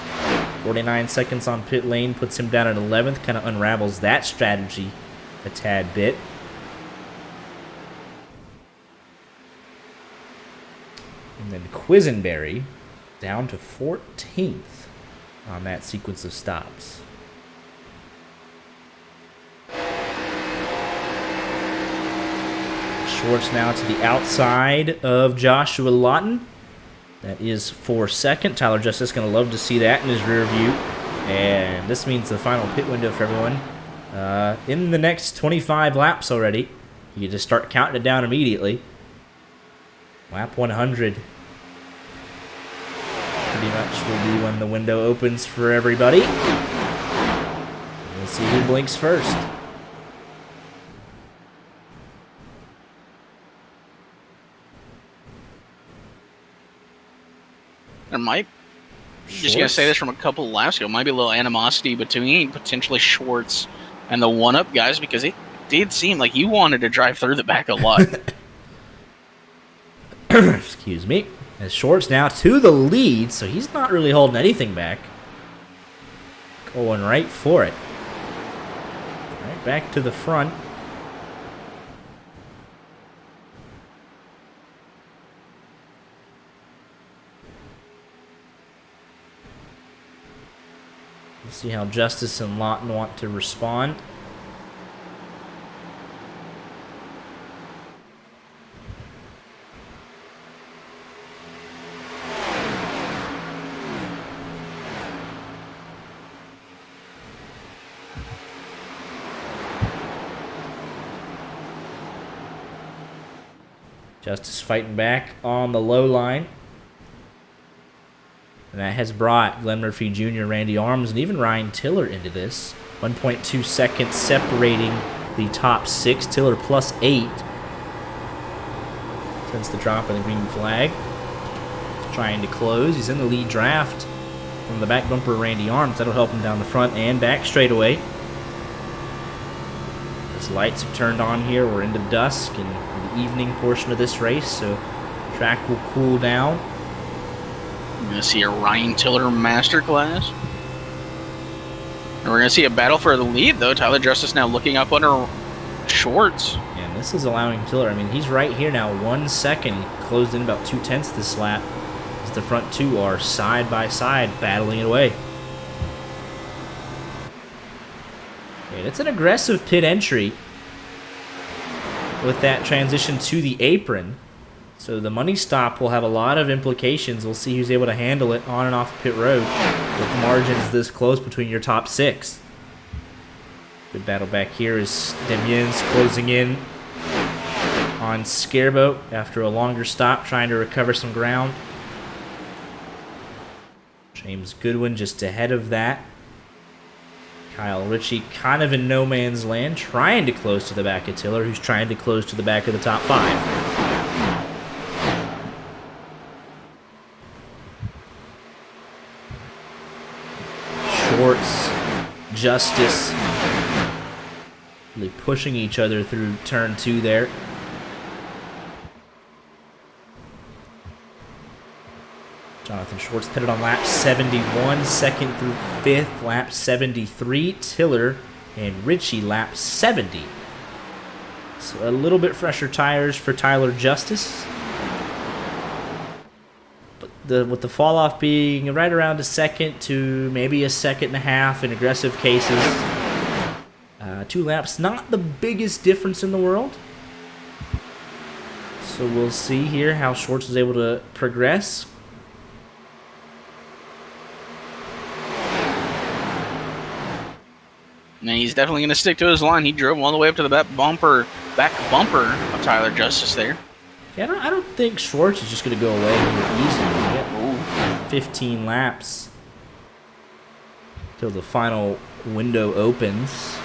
49 seconds on pit lane puts him down at 11th. Kind of unravels that strategy a tad bit. And then Quisenberry down to 14th on that sequence of stops. Schwartz now to the outside of Joshua Lawton. That is for 2nd. Tyler Justice going to love to see that in his rear view. And this means the final pit window for everyone. In the next 25 laps already. You just start counting it down immediately. Lap 100. Pretty much will be when the window opens for everybody. We'll see who blinks first. There might, just going to say this from a couple of laps ago, might be a little animosity between potentially Schwartz and the one-up guys, because it did seem like you wanted to drive through the back a lot. Excuse me. As Schwartz now to the lead, so he's not really holding anything back. Going right for it. Right back to the front. Let's see how Justice and Lawton want to respond. Justice fighting back on the low line. And that has brought Glenn Murphy Jr., Randy Arms, and even Ryan Tiller into this. 1.2 seconds separating the top 6. Tiller plus 8. Since the drop of the green flag. Trying to close. He's in the lead draft from the back bumper of Randy Arms. That'll help him down the front and back straightaway. As lights have turned on here, we're into dusk and the evening portion of this race, so the track will cool down. We're going to see a Ryan Tiller masterclass. And we're going to see a battle for the lead, though. Tyler Justice now looking up under Schwartz. And this is allowing Tiller. I mean, he's right here now, 1 second. He closed in about 2/10 this lap. As the front two are side by side, battling it away. And it's an aggressive pit entry with that transition to the apron. So the money stop will have a lot of implications. We'll see who's able to handle it on and off pit road with margins this close between your top 6. Good battle back here as Demien's closing in on Scareboat after a longer stop, trying to recover some ground. James Goodwin just ahead of that. Kyle Ritchie kind of in no man's land, trying to close to the back of Tiller, who's trying to close to the back of the top 5. Schwartz, Justice, really pushing each other through turn 2 there. Jonathan Schwartz pitted on lap 71, second through 5th, lap 73. Tiller and Ritchie lap 70. So a little bit fresher tires for Tyler Justice. With the fall off being right around a second to maybe a second and a half in aggressive cases. 2 laps, not the biggest difference in the world. So we'll see here how Schwartz is able to progress. And he's definitely going to stick to his line. He drove all the way up to the back bumper of Tyler Justice there. Yeah, I don't think Schwartz is just going to go away here easily. 15 laps till the final window opens.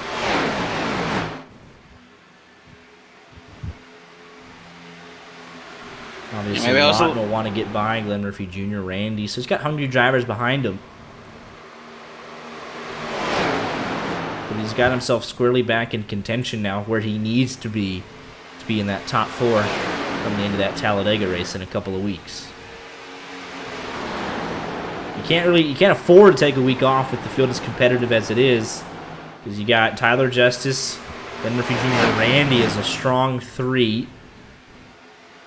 Obviously, Lawton will want to get by Glenn Murphy Jr., Randy, so he's got hungry drivers behind him. But he's got himself squarely back in contention now, where he needs to be in that top 4 coming into that Talladega race in a couple of weeks. You can't afford to take a week off with the field as competitive as it is, because you got Tyler Justice, Glenn Murphy Jr., Randy is a strong 3.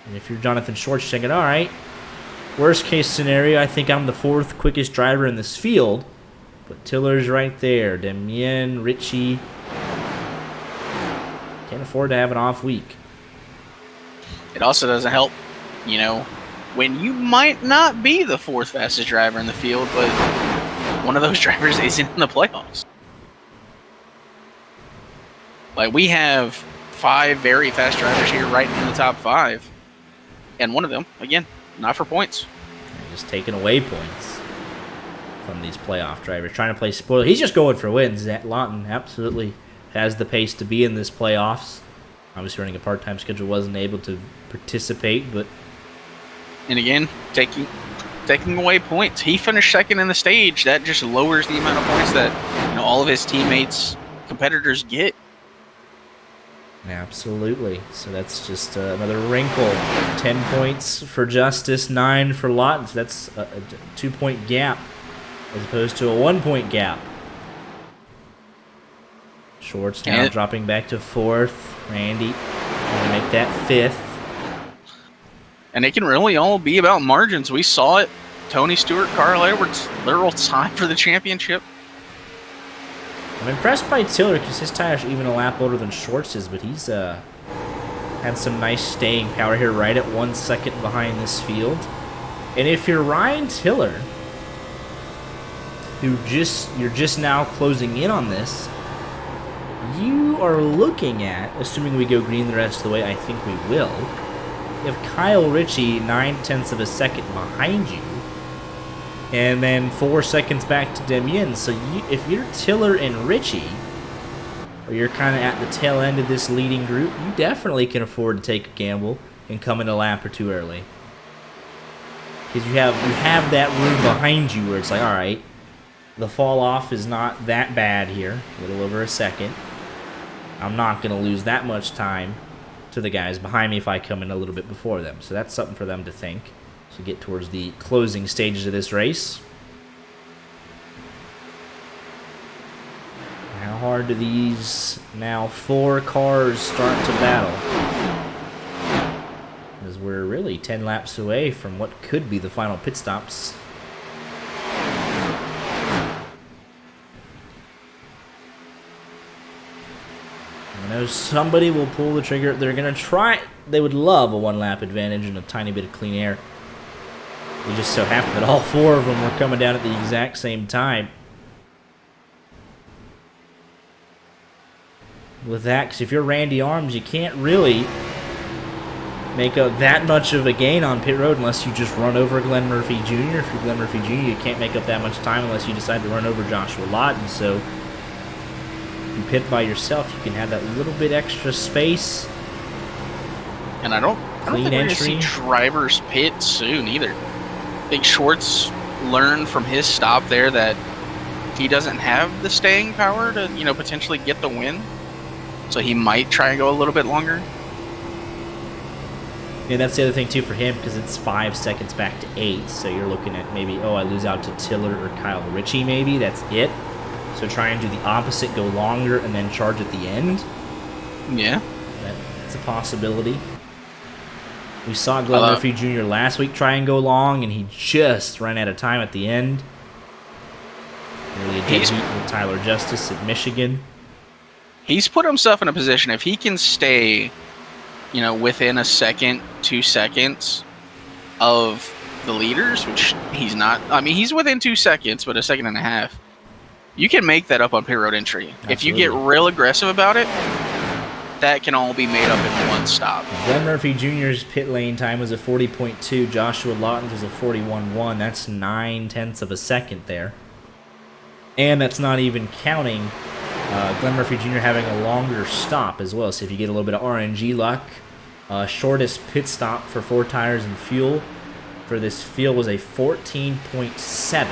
And if you're Jonathan Schwartz, you're thinking, all right, worst case scenario, I think I'm the 4th quickest driver in this field. But Tiller's right there. Demien, Ritchie. Can't afford to have an off week. It also doesn't help, when you might not be the 4th fastest driver in the field, but one of those drivers isn't in the playoffs. Like, we have 5 very fast drivers here right in the top 5. And one of them, again, not for points. Just taking away points from these playoff drivers. Trying to play spoiler. He's just going for wins. Lawton absolutely has the pace to be in this playoffs. Obviously running a part-time schedule, wasn't able to participate, but... And again, taking away points. He finished 2nd in the stage. That just lowers the amount of points that all of his teammates, competitors get. Absolutely. So that's just another wrinkle. 10 points for Justice, 9 for Lawton. So that's a 2-point gap as opposed to a 1-point gap. Schwartz now dropping back to 4th. Randy trying to make that 5th. And it can really all be about margins. We saw it. Tony Stewart, Carl Edwards, literal time for the championship. I'm impressed by Tiller because his tires are even a lap older than Schwartz's, but he's had some nice staying power here right at 1 second behind this field. And if you're Ryan Tiller, you're just now closing in on this, you are looking at, assuming we go green the rest of the way, I think we will, you have Kyle Ritchie 9/10 of a second behind you, and then 4 seconds back to Demien. So if you're Tiller and Ritchie, or you're kind of at the tail end of this leading group, you definitely can afford to take a gamble and come in a lap or 2 early. Because you have that room behind you where it's like, all right, the fall off is not that bad here, a little over a second. I'm not going to lose that much time to the guys behind me if I come in a little bit before them. So that's something for them to think. So get towards the closing stages of this race. How hard do these now 4 cars start to battle? As we're really 10 laps away from what could be the final pit stops. I know somebody will pull the trigger. They're going to try. They would love a 1-lap advantage and a tiny bit of clean air. It just so happened that all 4 of them were coming down at the exact same time. With that, because if you're Randy Arms, you can't really make up that much of a gain on pit road unless you just run over Glenn Murphy Jr. If you're Glenn Murphy Jr., you can't make up that much time unless you decide to run over Joshua Lawton. So if you pit by yourself, you can have that little bit extra space. And I don't think we're going to see drivers pit soon either. I think Schwartz learned from his stop there that he doesn't have the staying power to, potentially get the win. So he might try and go a little bit longer. Yeah, that's the other thing too for him, because it's 5 seconds back to 8. So you're looking at maybe, I lose out to Tiller or Kyle Ritchie maybe. That's it. So try and do the opposite, go longer, and then charge at the end. Yeah. That's a possibility. We saw Glenn Murphy Jr. last week try and go long, and he just ran out of time at the end. Really a dead heat with Tyler Justice at Michigan. He's put himself in a position, if he can stay, within a second, 2 seconds of the leaders, which he's not. I mean, he's within 2 seconds, but a second and a half. You can make that up on pit road entry. Absolutely. If you get real aggressive about it, that can all be made up in one stop. Glenn Murphy Jr.'s pit lane time was a 40.2. Joshua Lawton's was a 41.1. That's 9/10 of a second there. And that's not even counting Glenn Murphy Jr. having a longer stop as well. So if you get a little bit of RNG luck, shortest pit stop for 4 tires and fuel for this field was a 14.7.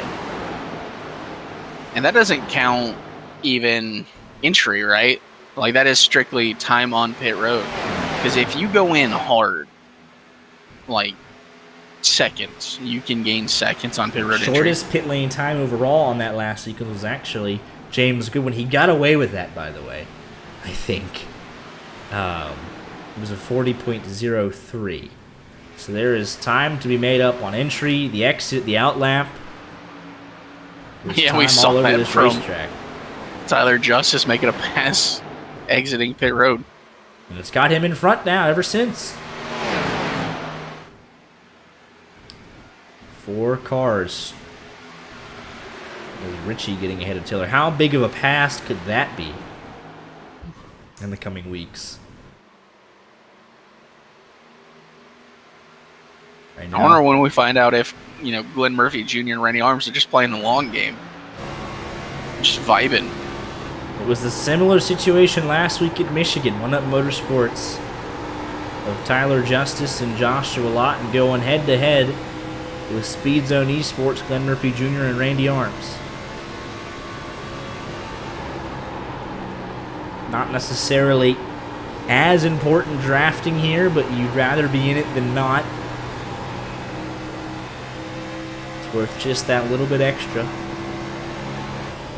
And that doesn't count even entry, right? Like, that is strictly time on pit road. Because if you go in hard, like seconds, you can gain seconds on pit road entry. Shortest pit lane time overall on that last sequence was actually James Goodwin. He got away with that, by the way, I think. It was a 40.03. So there is time to be made up on entry, the exit, the outlap. Yeah, we saw that from Tyler Justice making a pass exiting pit road. And it's got him in front now ever since. 4 cars. There's Ritchie getting ahead of Tiller. How big of a pass could that be in the coming weeks? Right now, I wonder when we find out if, Glenn Murphy Jr. and Randy Arms are just playing the long game. Just vibing. It was the similar situation last week at Michigan. One Up Motorsports of Tyler Justice and Joshua Lawton going head-to-head with Speed Zone Esports, Glenn Murphy Jr. and Randy Arms. Not necessarily as important drafting here, but you'd rather be in it than not. It's worth just that little bit extra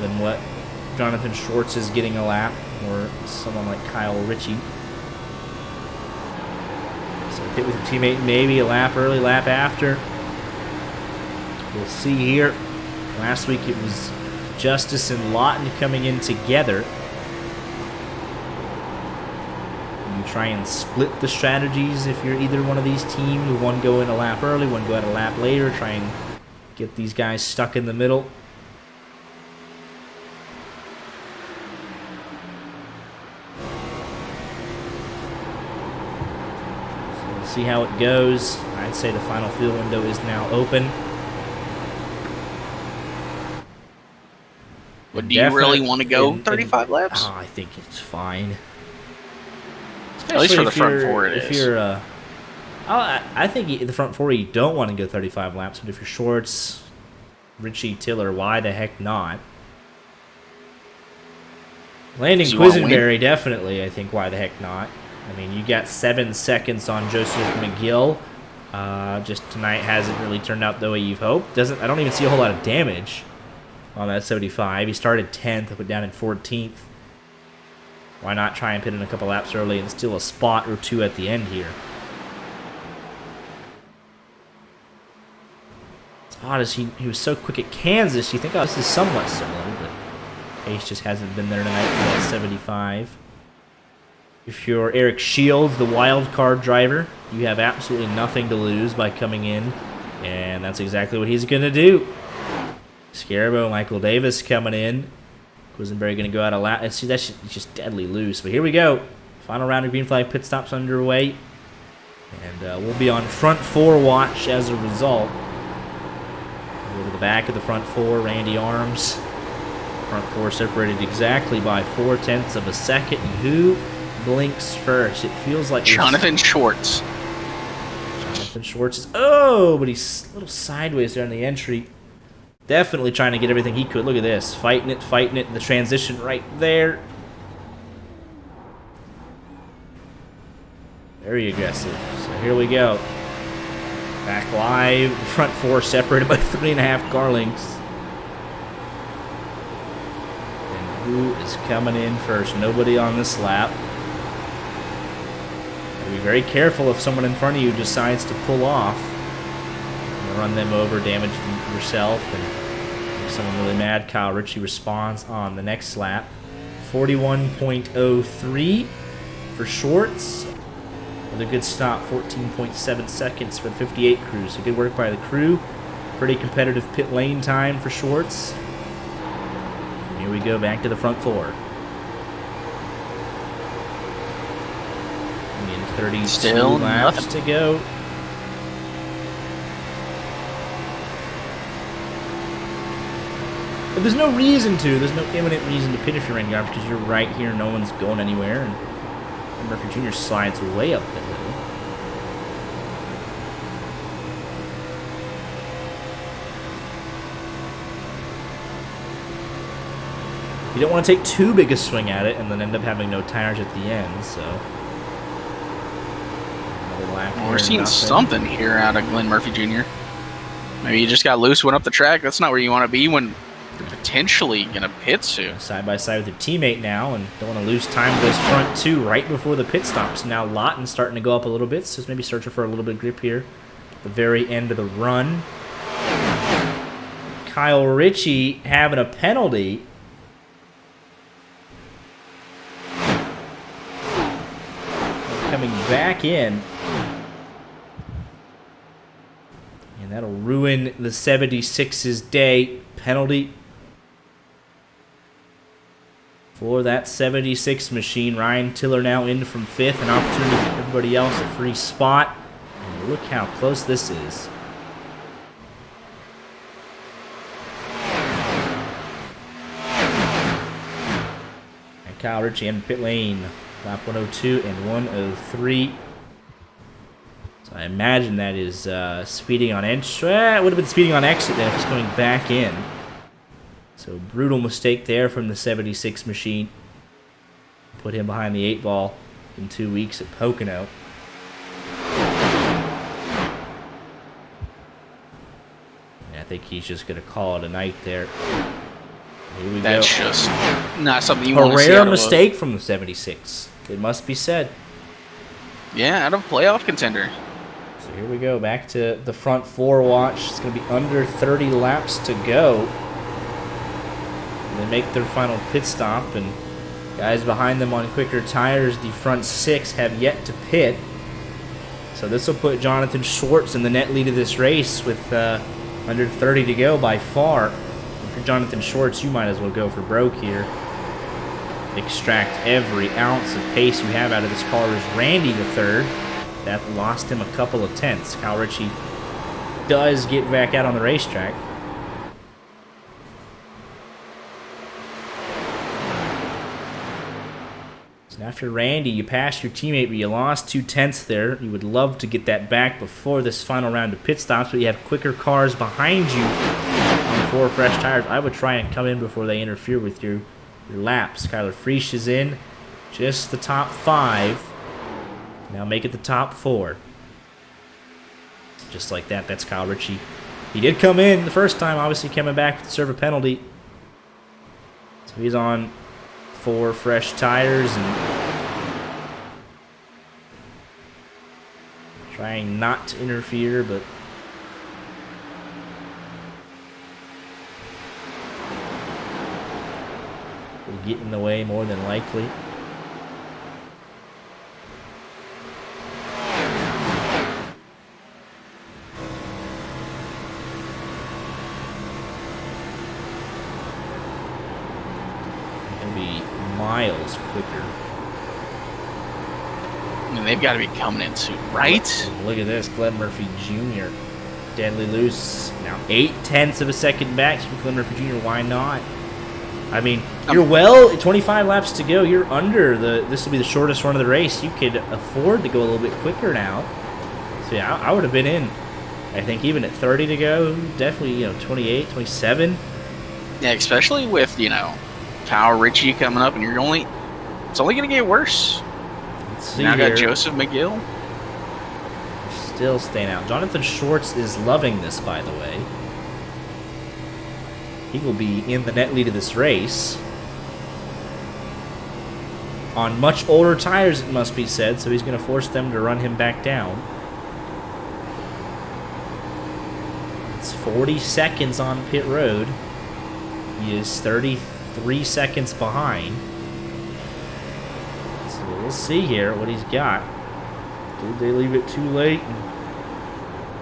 than what Jonathan Schwartz is getting a lap, or someone like Kyle Ritchie. So pit with your teammate, maybe a lap early, lap after. We'll see here. Last week it was Justice and Lawton coming in together. You try and split the strategies if you're either one of these teams. One go in a lap early, one go in a lap later. Try and get these guys stuck in the middle. So we'll see how it goes. I'd say the final field window is now open. But do you really want to go 35 laps? Oh, I think it's fine. At least for the front 4 it is. If you're, I think the front 4 you don't want to go 35 laps, but if you're Schwartz, Ritchie, Tiller, why the heck not? Landon Quisenberry, definitely, I think, why the heck not? I mean, you got 7 seconds on Joseph McGill, Just tonight hasn't really turned out the way you've hoped. I don't even see a whole lot of damage on that 75. He started 10th, put down in 14th. Why not try and put in a couple laps early and steal a spot or two at the end here? It's odd as he was so quick at Kansas. You think, oh, this is somewhat similar, but pace just hasn't been there tonight for that 75. If you're Eric Shields, the wild card driver, you have absolutely nothing to lose by coming in, and that's exactly what he's going to do. Scarabo, Michael Davis coming in. Quisenberry going to go out a lap. And see, that's just deadly loose. But here we go. Final round of green flag pit stops underway. And we'll be on front four watch as a result. Go to the back of the front four, Randy Arms. Front four separated exactly by 0.4 of a second. And who blinks first? It feels like Jonathan Schwartz. Jonathan Schwartz is... Oh, but he's a little sideways there on the entry. Definitely trying to get everything he could. Look at this. Fighting it. The transition right there. Very aggressive. So here we go. Back live. The front four separated by 3.5 car lengths. And who is coming in first? Nobody on this lap. Be very careful if someone in front of you decides to pull off. Run them over, damage yourself, and make someone really mad. Kyle Ritchie responds on the next lap. 41.03 for Schwartz. With a good stop, 14.7 seconds for the 58 crew. So good work by the crew. Pretty competitive pit lane time for Schwartz. And here we go, back to the front four. 32 Still laps nothing to go. But there's no reason to. There's no imminent reason to pit if you're in garbage because you're right here. No one's going anywhere. And Murphy Jr. slides way up the hill. You don't want to take too big a swing at it and then end up having no tires at the end, so... We're seeing something here out of Glenn Murphy Jr. Maybe you just got loose, went up the track. That's not where you want to be when you're potentially going to pit soon. Side by side with your teammate now, and don't want to lose time with those front two right before the pit stops. Now Lawton starting to go up a little bit, so maybe searching for a little bit of grip here at the very end of the run. Kyle Ritchie having a penalty. Coming back in. And that'll ruin the 76's day. Penalty for that 76 machine. Ryan Tiller now in from 5th. An opportunity for everybody else. A free spot. And look how close this is. And Kyle Ritchie in pit lane. Lap 102 and 103. So I imagine that is speeding on entry. It would have been speeding on exit then if it's coming back in. So brutal mistake there from the 76 machine. Put him behind the 8 ball in 2 weeks at Pocono. I think he's just going to call it a night there. Here we That's go. just not something you want A to see. rare mistake from the 76. It must be said. Yeah, out of playoff contender. So here we go, back to the front four watch. It's going to be under 30 laps to go. They make their final pit stop, and guys behind them on quicker tires, the front 6, have yet to pit. So this will put Jonathan Schwartz in the net lead of this race with under 30 to go by far. And for Jonathan Schwartz, you might as well go for broke here. Extract every ounce of pace you have out of this car. Is Randy the third. That lost him a couple of tenths. Kyle Ritchie does get back out on the racetrack. So after Randy, you passed your teammate, but you lost 2 tenths there. You would love to get that back before this final round of pit stops, but you have quicker cars behind you on 4 fresh tires. I would try and come in before they interfere with your laps. Kyler Frisch is in. Just the top 5. Now make it the top 4. just like that. That's Kyle Ritchie. He did come in the first time, obviously coming back to serve a penalty. So he's on 4 fresh tires and trying not to interfere, but will get in the way more than likely. Miles quicker. I mean, they've got to be coming in soon, right? Look at this, Glenn Murphy Jr. Deadly loose. Now 0.8 of a second back from Glenn Murphy Jr. Why not? I mean, you're well 25 laps to go. You're under the. This will be the shortest run of the race. You could afford to go a little bit quicker now. So yeah, I would have been in. I think even at 30 to go, definitely 28, 27. Yeah, especially with Kyle Ritchie coming up, and it's only going to get worse. Let's see now here. got Joseph McGill. Still staying out. Jonathan Schwartz is loving this, by the way. He will be in the net lead of this race. On much older tires, it must be said, so he's going to force them to run him back down. It's 40 seconds on pit road. He is 33 seconds behind. So we'll see here what he's got. Did they leave it too late?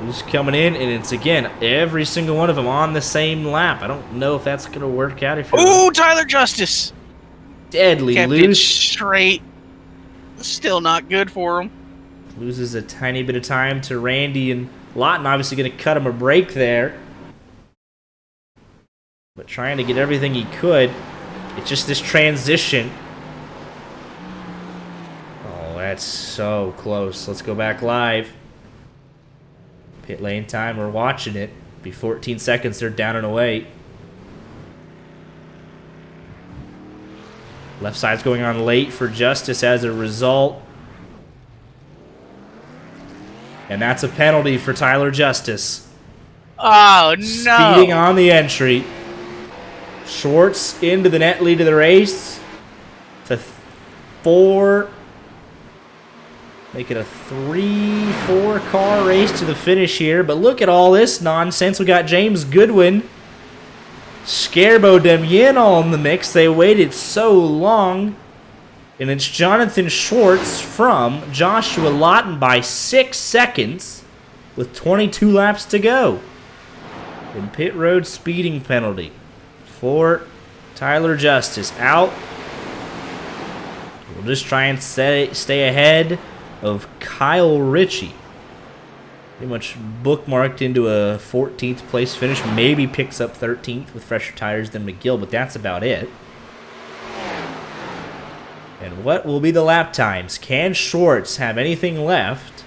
He's coming in, and it's, again, every single one of them on the same lap. I don't know if that's going to work out. Ooh, Tyler Justice! Deadly Kept loose. it straight. Still not good for him. Loses a tiny bit of time to Randy, and Lawton obviously going to cut him a break there. But trying to get everything he could. It's just this transition. Oh, that's so close. Let's go back live. Pit lane time, we're watching it. Be 14 seconds, they're down and away. Left side's going on late for Justice as a result. And that's a penalty for Tyler Justice. Oh, no. Speeding on the entry. Schwartz into the net lead of the race. It's a 4. Make it a 3-4 car race to the finish here. But look at all this nonsense. We got James Goodwin, Scarbo Demien all in the mix. They waited so long. And it's Jonathan Schwartz from Joshua Lawton by 6 seconds with 22 laps to go. And pit road speeding penalty for Tyler Justice. Out. We'll just try and stay ahead of Kyle Ritchie. Pretty much bookmarked into a 14th place finish. Maybe picks up 13th with fresher tires than McGill, but that's about it. And what will be the lap times? Can Schwartz have anything left?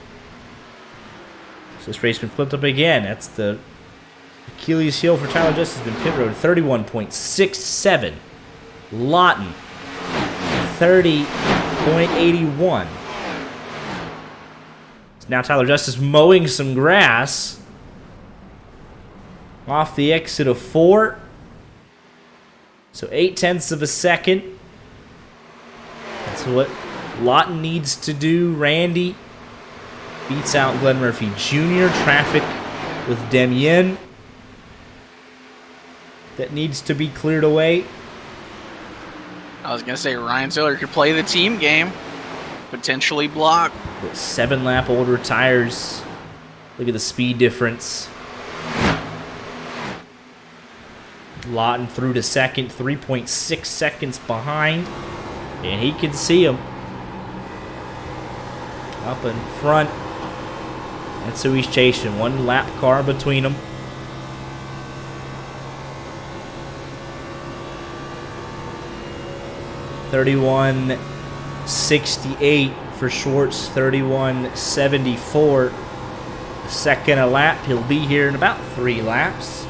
So this race been flipped up again. That's the Achilles heel for Tyler Justice. Has been pit road 31.67. Lawton 30.81. Now Tyler Justice mowing some grass off the exit of 4. So 0.8 of a second. That's what Lawton needs to do. Randy beats out Glenn Murphy Jr. Traffic with Demien that needs to be cleared away. I was going to say Ryan Ziller could play the team game. Potentially block. With 7 lap older tires. Look at the speed difference. Lawton through to second, 3.6 seconds behind. And he can see him. Up in front. That's who he's chasing. 1 lap car between them. $31.68 for Schwartz. 31.74. Second a lap. He'll be here in about 3 laps.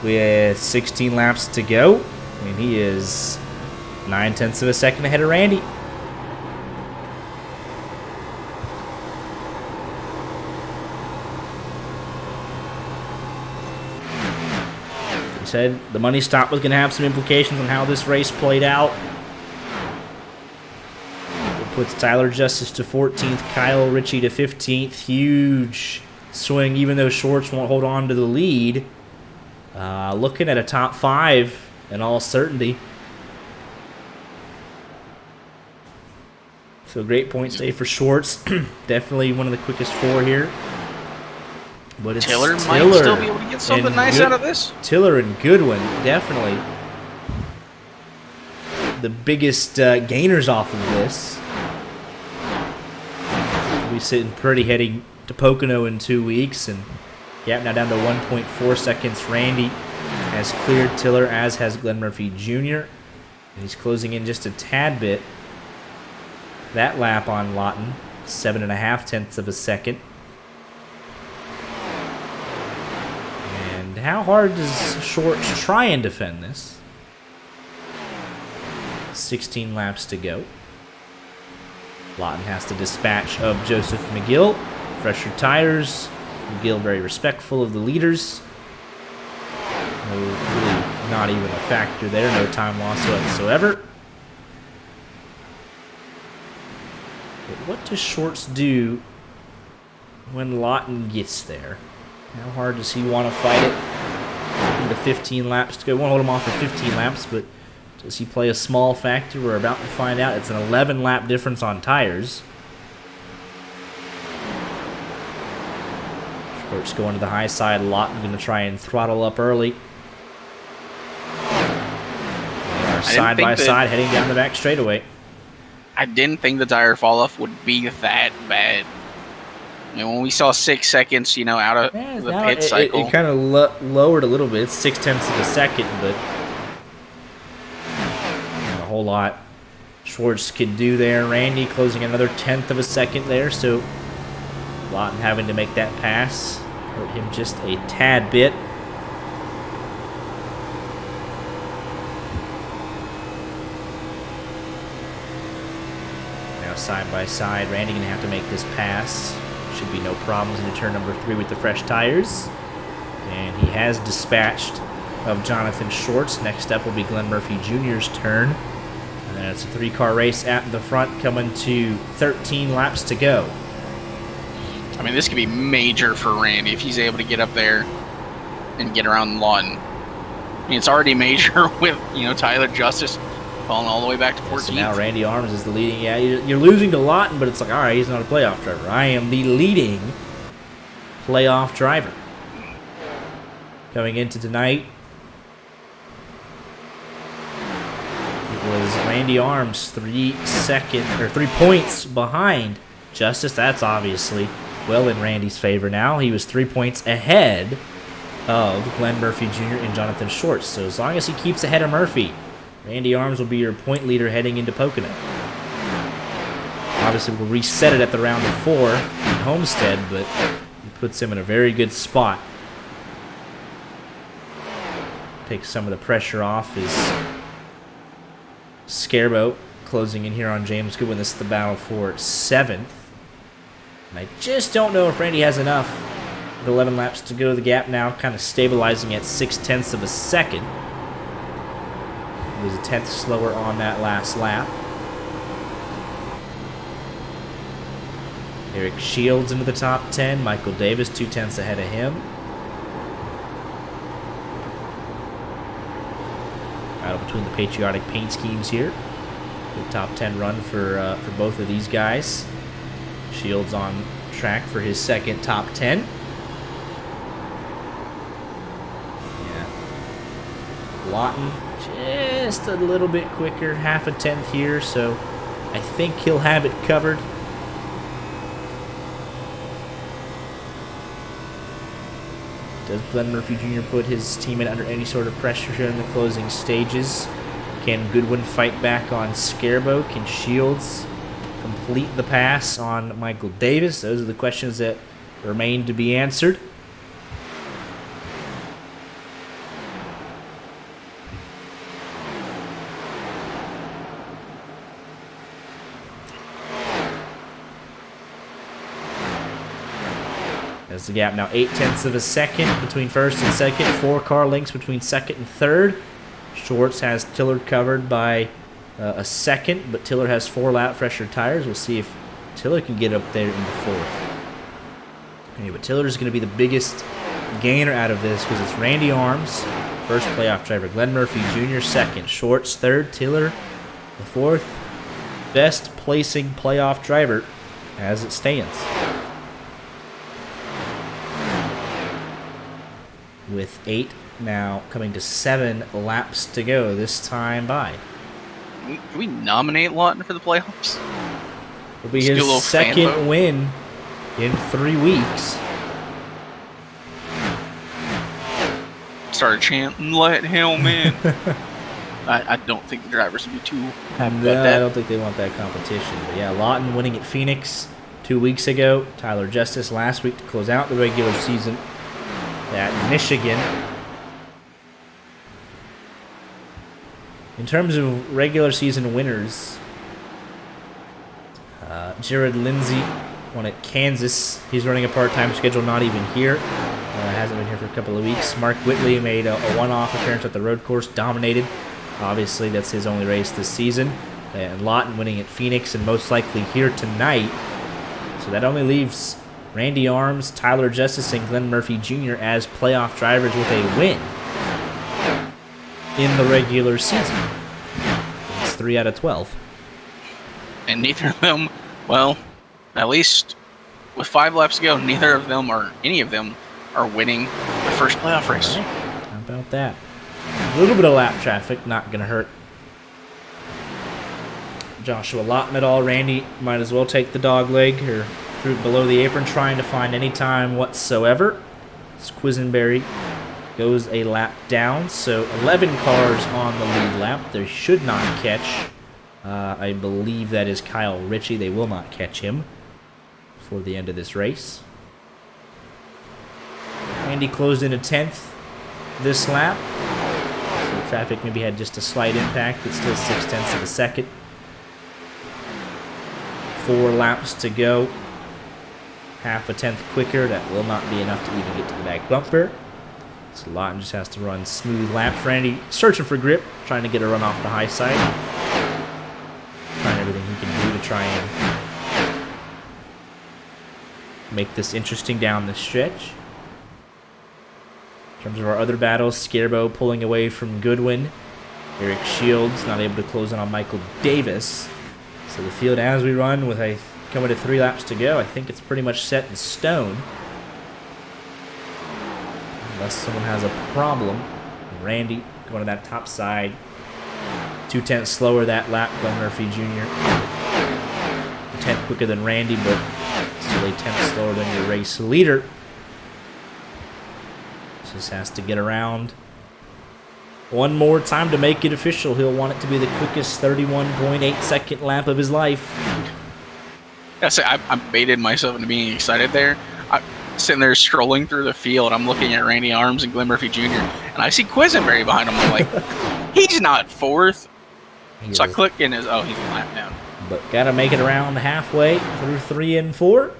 With 16 laps to go. And he is 0.9 of a second ahead of Randy. he said the money stop was going to have some implications on how this race played out. It puts Tyler Justice to 14th, Kyle Ritchie to 15th. Huge swing, even though Schwartz won't hold on to the lead. Looking at a top 5 in all certainty. So great points day for Schwartz. Definitely one of the quickest 4 here. But it's Tiller might still be able to get something nice out of this. Tiller and Goodwin, definitely the biggest gainers off of this. We'll be sitting pretty heading to Pocono in 2 weeks, and gap now down to 1.4 seconds. Randy has cleared Tiller, as has Glenn Murphy Jr. And he's closing in just a tad bit. That lap on Lawton, 7.5 tenths of a second. And how hard does Schwartz try and defend this? 16 laps to go. Lawton has to dispatch of Joseph McGill. Fresher tires. McGill very respectful of the leaders. No, really not even a factor there. No time loss whatsoever. But what does Schwartz do when Lawton gets there? How hard does he want to fight it? The 15 laps to go. Won't hold him off for 15 laps, but does he play a small factor? We're about to find out. It's an 11 lap difference on tires. Schwartz going to the high side. Lawton going to try and throttle up early. They are side by side heading down the back straightaway. I didn't think the tire fall off would be that bad. I mean, when we saw 6 seconds, out of the pit cycle. It kind of lowered a little bit. It's 0.6 of a second, but not a whole lot Schwartz can do there. Randy closing another 1/10 of a second there, so Lawton having to make that pass hurt him just a tad bit. Now side by side, Randy going to have to make this pass. Should be no problems into turn number 3 with the fresh tires. And he has dispatched of Jonathan Schwartz. Next up will be Glenn Murphy Jr.'s turn. And then it's a 3-car race at the front, coming to 13 laps to go. I mean, this could be major for Randy if he's able to get up there and get around Lawton. I mean, it's already major with, Tyler Justice falling all the way back to 14th. So now Randy Arms is the leading. Yeah, you're losing to Lawton, but it's like, all right, he's not a playoff driver. I am the leading playoff driver. Coming into tonight, it was Randy Arms 3 points behind Justice. That's obviously well in Randy's favor now. He was 3 points ahead of Glenn Murphy Jr. and Jonathan Schwartz. So as long as he keeps ahead of Murphy, Randy Arms will be your point leader heading into Pocono. Obviously, we'll reset it at the round of 4 in Homestead, but it puts him in a very good spot. Takes some of the pressure off his Scareboat closing in here on James Goodwin. This is the battle for 7th. And I just don't know if Randy has enough. With 11 laps to go, the gap now kind of stabilizing at 0.6 of a second. It was a 1/10 slower on that last lap. Eric Shields into the top 10. Michael Davis 0.2 ahead of him. Battle between the patriotic paint schemes here. Good top 10 run for both of these guys. Shields on track for his second top 10. Yeah. Lawton just a little bit quicker, 0.5 here, so I think he'll have it covered. Does Glenn Murphy Jr. put his teammate under any sort of pressure here in the closing stages? Can Goodwin fight back on Scareboat? Can Shields complete the pass on Michael Davis? Those are the questions that remain to be answered. There's the gap now 0.8 of a second between first and second. 4 car lengths between second and third. Schwartz has Tiller covered by a second, but Tiller has 4 lap fresher tires. We'll see if Tiller can get up there in the fourth. Okay, but Tiller is going to be the biggest gainer out of this because it's Randy Arms, first playoff driver. Glenn Murphy Jr. second. Schwartz third. Tiller the fourth. Best placing playoff driver as it stands. With 8 now coming to 7 laps to go this time by. Can we nominate Lawton for the playoffs? It'll be his second win in 3 weeks. Started chanting, "Let him in." I don't think the drivers would be too happy about that. I don't think they want that competition. But yeah, Lawton winning at Phoenix 2 weeks ago. Tyler Justice last week to close out the regular season at Michigan. In terms of regular season winners, Jared Lindsay won at Kansas. He's running a part-time schedule, not even here. Hasn't been here for a couple of weeks. Mark Whitley made a one-off appearance at the road course, dominated. Obviously, that's his only race this season. And Lawton winning at Phoenix and most likely here tonight. So that only leaves Randy Arms, Tyler Justice, and Glenn Murphy Jr. as playoff drivers with a win in the regular season. It's 3 out of 12. And neither of them, well, at least with 5 laps to go, neither of them or any of them are winning the first playoff race. How about that? A little bit of lap traffic, not going to hurt Joshua Lawton at all. Randy might as well take the dog leg or through below the apron, trying to find any time whatsoever. Quisenberry goes a lap down, so 11 cars on the lead lap. They should not catch. I believe that is Kyle Ritchie. They will not catch him before the end of this race. Randy closed in a 10th this lap. So traffic maybe had just a slight impact, but still 0.6 of a second. 4 laps to go. Half a tenth quicker. That will not be enough to even get to the back bumper. So Lawton just has to run smooth laps. Randy searching for grip, trying to get a run off the high side. Trying everything he can do to try and make this interesting down the stretch. In terms of our other battles, Scarbo pulling away from Goodwin. Eric Shields not able to close in on Michael Davis. So the field as we run with coming to 3 laps to go, I think it's pretty much set in stone. Unless someone has a problem. Randy going to that top side. 2/10 slower that lap. Glenn Murphy Jr. A tenth quicker than Randy, but still a tenth slower than your race leader. Just has to get around one more time to make it official. He'll want it to be the quickest 31.8 second lap of his life. I baited myself into being excited there. I'm sitting there scrolling through the field. I'm looking at Randy Arms and Glenn Murphy Jr. and I see Quisenberry behind him. I'm like, he's not 4th. So I click in his, he's a lap down. But got to make it around halfway through 3 and 4.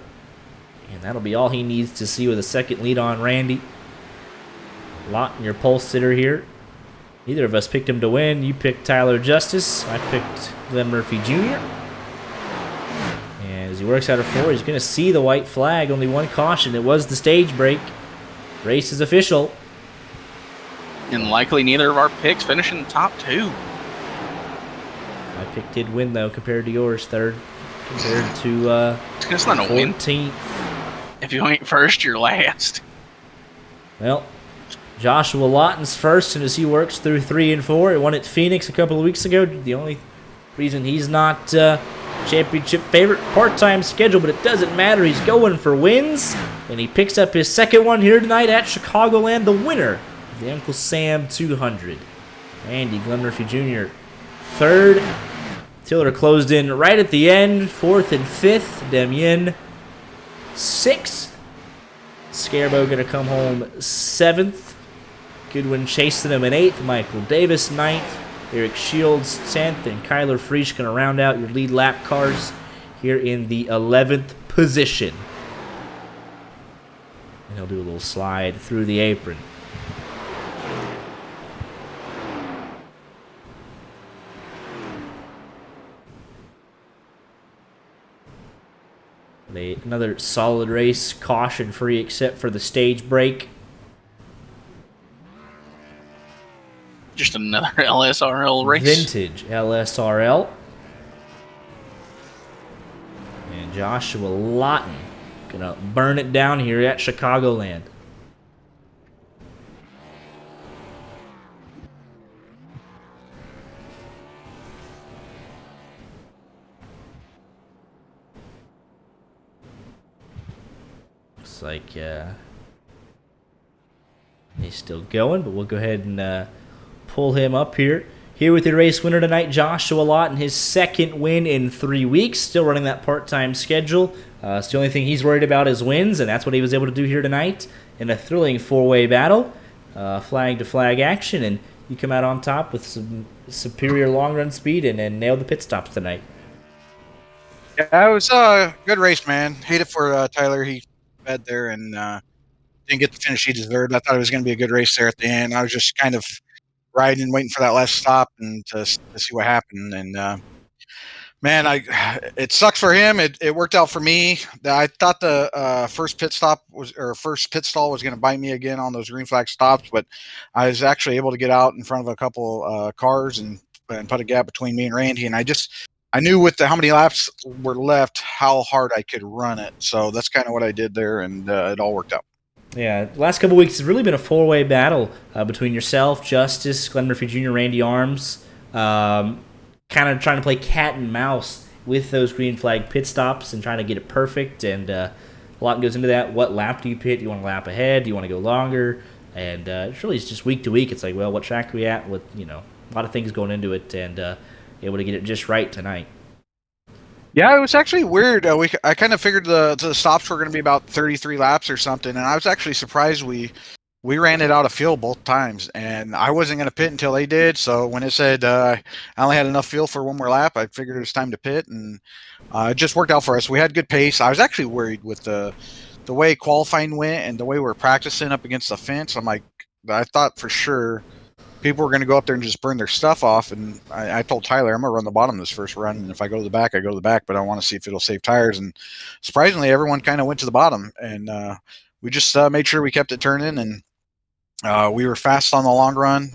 And that'll be all he needs to see with a second lead on Randy. Lawton, your pole sitter here. Neither of us picked him to win. You picked Tyler Justice. I picked Glenn Murphy Jr. And as he works out of 4, he's going to see the white flag. Only one caution. It was the stage break. Race is official. And likely neither of our picks finish in the top 2. My pick did win, though, compared to yours, 3rd. Compared to it's not a 14th. Win. If you ain't first, you're last. Well, Joshua Lawton's first, and as he works through 3 and 4, he won at Phoenix a couple of weeks ago. The only reason he's not championship favorite, part-time schedule, but it doesn't matter. He's going for wins, and he picks up his second one here tonight at Chicagoland, the winner of the Uncle Sam 200. Randy Glenn Murphy Jr. 3rd. Tiller closed in right at the end, 4th and 5th. Demien 6th. Scarbo going to come home 7th. Goodwin chasing him in 8th. Michael Davis 9th. Eric Shields 10th. And Kyler Frisch going to round out your lead lap cars here in the 11th position. And he'll do a little slide through the apron. Another solid race, caution free except for the stage break. Just another LSRL race. Vintage LSRL. And Joshua Lawton gonna burn it down here at Chicagoland. Looks like he's still going, but we'll go ahead and pull him up here. Here with your race winner tonight, Joshua Lawton, his second win in 3 weeks. Still running that part-time schedule. It's the only thing he's worried about is wins, and that's what he was able to do here tonight in a thrilling four-way battle. Flag-to-flag action, and you come out on top with some superior long-run speed and nailed the pit stops tonight. Yeah, it was a good race, man. Hate it for Tyler. He fed there and didn't get the finish he deserved. I thought it was going to be a good race there at the end. I was just kind of riding, waiting for that last stop and to see what happened. And man, it sucks for him. It worked out for me. I thought the first pit stall was going to bite me again on those green flag stops, but I was actually able to get out in front of a couple cars and put a gap between me and Randy. And I knew with how many laps were left, how hard I could run it. So that's kind of what I did there, and it all worked out. Yeah, the last couple weeks has really been a four-way battle between yourself, Justice, Glenn Murphy Jr., Randy Arms, kind of trying to play cat and mouse with those green flag pit stops and trying to get it perfect. And a lot goes into that. What lap do you pit? Do you want to lap ahead? Do you want to go longer? And it's really just week to week. It's like, well, what track are we at? With a lot of things going into it, and able to get it just right tonight. Yeah, it was actually weird. I kind of figured the stops were going to be about 33 laps or something, and I was actually surprised we ran it out of fuel both times, and I wasn't going to pit until they did. So when it said I only had enough fuel for one more lap, I figured it was time to pit, and it just worked out for us. We had good pace. I was actually worried with the way qualifying went and the way we were practicing up against the fence. I thought for sure people were going to go up there and just burn their stuff off. And I told Tyler, I'm going to run the bottom this first run. And if I go to the back, I go to the back, but I want to see if it'll save tires. And surprisingly, everyone kind of went to the bottom. And we just made sure we kept it turning. And we were fast on the long run.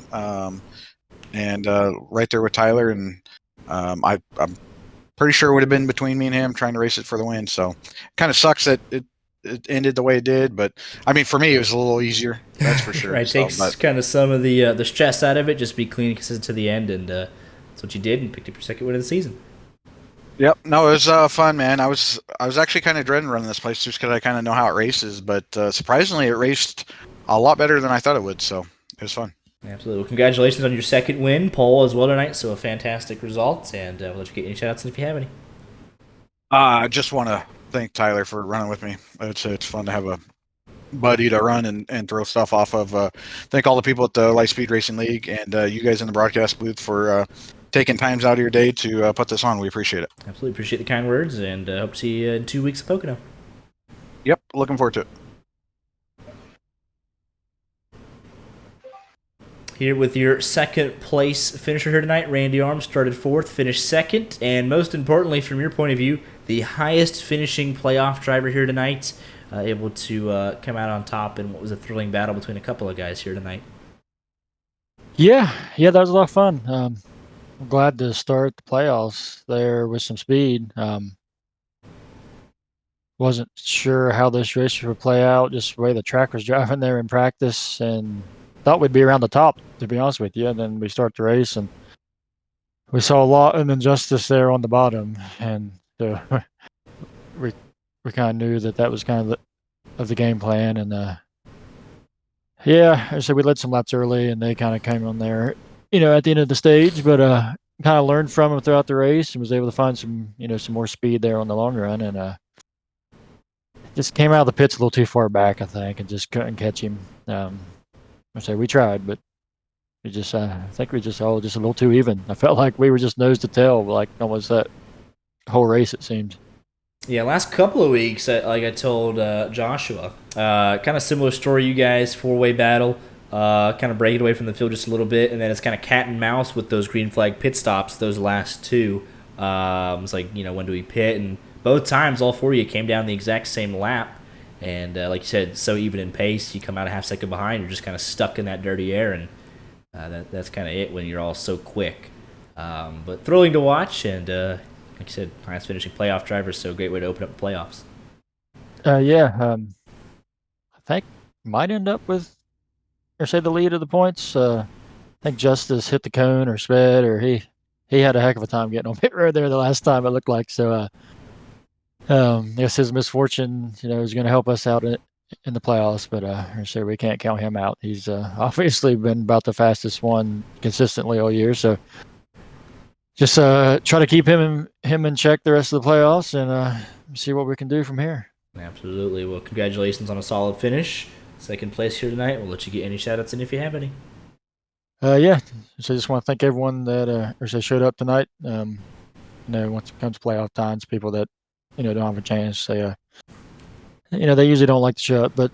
And right there with Tyler. And I'm pretty sure it would have been between me and him trying to race it for the win. So it kind of sucks that it ended the way it did, but I mean, for me, it was a little easier. That's for sure. Right, takes kind of some of the stress out of it. Just be clean and consistent to the end, and that's what you did, and picked up your second win of the season. Yep, no, it was fun, man. I was actually kind of dreading running this place just because I kind of know how it races, but surprisingly, it raced a lot better than I thought it would. So it was fun. Absolutely. Well, congratulations on your second win, pole as well tonight. So a fantastic result, and we'll let you get any shout-outs if you have any. I just want to thank Tyler for running with me. It's fun to have a buddy to run and throw stuff off of. Thank all the people at the Lightspeed Racing League and you guys in the broadcast booth for taking times out of your day to put this on. We appreciate it. Absolutely appreciate the kind words, and hope to see you in 2 weeks at Pocono. Yep, looking forward to it. Here with your second place finisher here tonight, Randy Arms started fourth, finished second, and most importantly, from your point of view, the highest finishing playoff driver here tonight, able to come out on top in what was a thrilling battle between a couple of guys here tonight. Yeah, that was a lot of fun. I'm glad to start the playoffs there with some speed. Wasn't sure how this race would play out, just the way the track was driving there in practice, and thought we'd be around the top, to be honest with you. And then we start the race, and we saw a lot of injustice there on the bottom, and so we kind of knew that was kind of the game plan. And so we led some laps early, and they kind of came on there, at the end of the stage, but kind of learned from them throughout the race and was able to find some more speed there on the long run, and just came out of the pits a little too far back, I think, and just couldn't catch him. We tried, but I think we just a little too even. I felt like we were just nose to tail, like almost that whole race, it seemed. Yeah, last couple of weeks, like I told Joshua, kind of similar story. You guys, four-way battle, kind of break it away from the field just a little bit, and then it's kind of cat and mouse with those green flag pit stops. Those last two, it's like when do we pit? And both times, all four of you came down the exact same lap, and like you said, so even in pace, you come out a half second behind, you're just kind of stuck in that dirty air, and that's kind of it when you're all so quick. But thrilling to watch, and like I said, highest finishing playoff driver, so great way to open up the playoffs. I think might end up with, or say the lead of the points. I think Justice hit the cone or sped, or he had a heck of a time getting on pit road there the last time it looked like. So I guess his misfortune, is going to help us out in the playoffs. But so we can't count him out. He's obviously been about the fastest one consistently all year. So just try to keep him in check the rest of the playoffs and see what we can do from here. Absolutely. Well, congratulations on a solid finish. Second place here tonight. We'll let you get any shout-outs in if you have any. So I just want to thank everyone that showed up tonight. Once it comes to playoff times, people that don't have a chance, they usually don't like to show up. But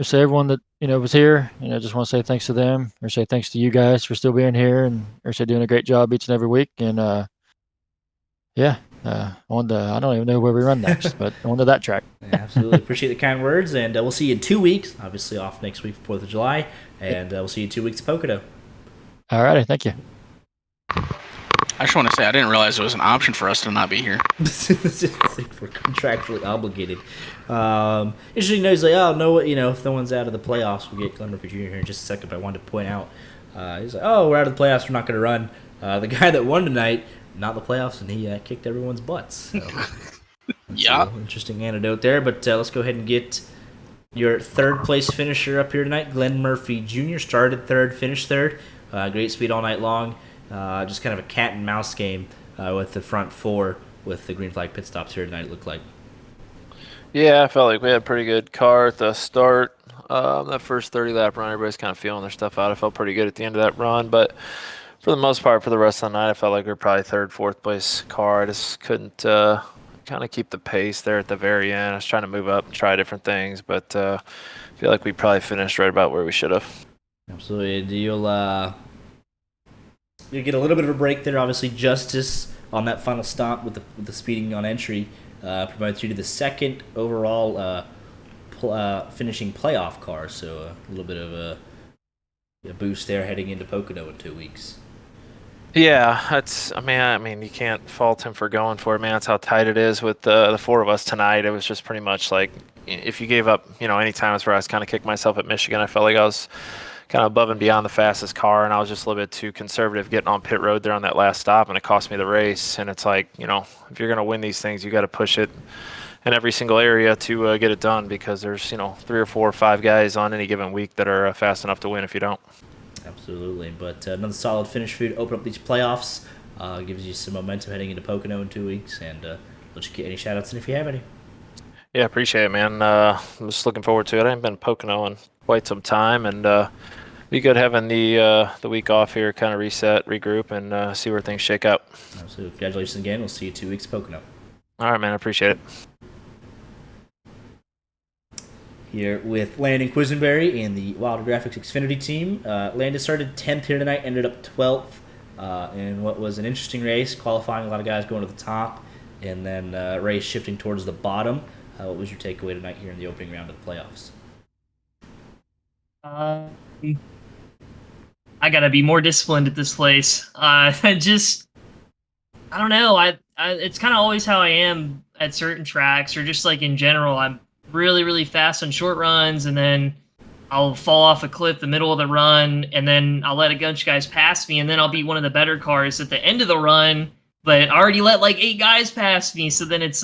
so everyone that was here, just want to say thanks to them, or say thanks to you guys for still being here, and or say doing a great job each and every week. And I don't even know where we run next, but on to that track. Absolutely. Appreciate the kind words, and we'll see you in 2 weeks. Obviously off next week for 4th of July, and we'll see you in 2 weeks at Pocono. All righty, thank you. I just want to say I didn't realize it was an option for us to not be here. We're contractually obligated. Interesting news, like, if no one's out of the playoffs, we'll get Glenn Murphy Jr. here in just a second, but I wanted to point out, he's like, we're out of the playoffs, we're not going to run. The guy that won tonight, not the playoffs, and he kicked everyone's butts. So Yeah. Interesting anecdote there, but let's go ahead and get your third place finisher up here tonight. Glenn Murphy Jr. started third, finished third. Great speed all night long. Just kind of a cat and mouse game with the front four with the green flag pit stops here tonight, it looked like. Yeah, I felt like we had a pretty good car at the start. That first 30 lap run, everybody's kind of feeling their stuff out. I felt pretty good at the end of that run, but for the most part, for the rest of the night, I felt like we were probably third, fourth place car. I just couldn't kind of keep the pace there at the very end. I was trying to move up and try different things, but I feel like we probably finished right about where we should have. Absolutely. You'll get a little bit of a break there. Obviously, Justice on that final stop with the speeding on entry promotes you to the second overall finishing playoff car. So a little bit of a boost there heading into Pocono in 2 weeks. Yeah, I mean, you can't fault him for going for it, man. That's how tight it is with the four of us tonight. It was just pretty much like if you gave up, any times where I was kind of kicking myself at Michigan, I felt like I was kind of above and beyond the fastest car, and I was just a little bit too conservative getting on pit road there on that last stop, and it cost me the race. And it's like, if you're going to win these things, you got to push it in every single area to get it done, because there's, 3 or 4 or 5 guys on any given week that are fast enough to win if you don't. Absolutely, but another solid finish for you to open up these playoffs. Gives you some momentum heading into Pocono in 2 weeks, and let you get any shout-outs in if you have any. Yeah, appreciate it, man. I'm just looking forward to it. I haven't been Pocono in quite some time, and be good having the week off here, kind of reset, regroup, and see where things shake out. Absolutely. Congratulations again. We'll see you 2 weeks at Pocono. All right, man. I appreciate it. Here with Landon Quisenberry and the Wild Graphics Xfinity team. Landon started 10th here tonight, ended up 12th in what was an interesting race, qualifying a lot of guys going to the top, and then race shifting towards the bottom. What was your takeaway tonight here in the opening round of the playoffs? I gotta be more disciplined at this place. I don't know. It's kind of always how I am at certain tracks, or just like in general. I'm really, really fast on short runs, and then I'll fall off a cliff the middle of the run, and then I'll let a bunch of guys pass me, and then I'll be one of the better cars at the end of the run, but I already let like 8 guys pass me, so then it's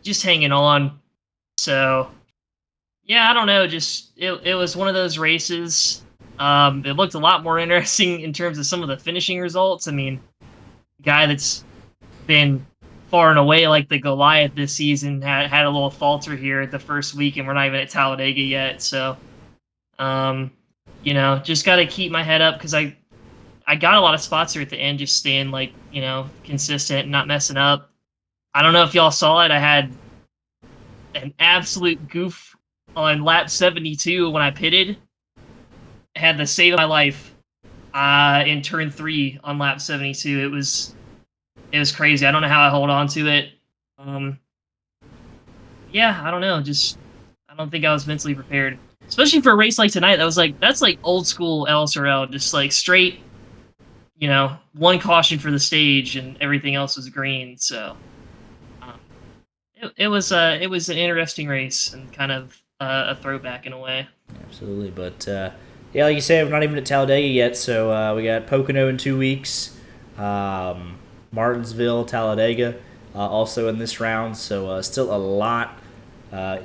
just hanging on. So yeah, I don't know. Just it was one of those races. It looked a lot more interesting in terms of some of the finishing results. I mean, the guy that's been far and away like the Goliath this season had a little falter here at the first week, and we're not even at Talladega yet. So, just got to keep my head up, because I got a lot of spots here at the end, just staying consistent and not messing up. I don't know if y'all saw it. I had an absolute goof on lap 72 when I pitted. I had the save of my life in turn 3 on lap 72. It was crazy. I don't know how I hold on to it. Yeah, I don't know. Just I don't think I was mentally prepared, especially for a race like tonight. That's like old school LSRL, just like straight, one caution for the stage and everything else was green. So it was an interesting race and kind of a throwback in a way. Absolutely, but yeah, like you said, we're not even at Talladega yet, so we got Pocono in 2 weeks, Martinsville, Talladega, also in this round, so still a lot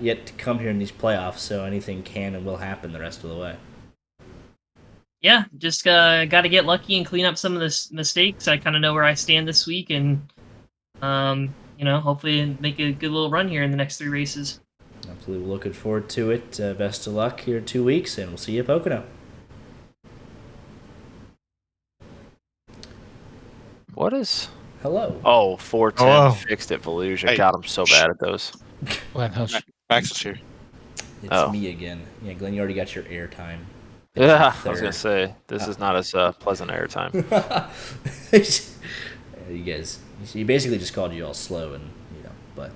yet to come here in these playoffs, so anything can and will happen the rest of the way. Yeah, just got to get lucky and clean up some of the mistakes. I kind of know where I stand this week, and hopefully make a good little run here in the next 3 races. Absolutely, looking forward to it. Best of luck here in 2 weeks, and we'll see you at Pocono. What is? Hello. Oh, 410 Hello. fixed at Volusia. Hey. God, I'm so bad at those. Max is here. It's me again. Yeah, Glenn, you already got your airtime. Yeah, I was gonna say this is not as pleasant airtime. You guys, he basically just called you all slow, and but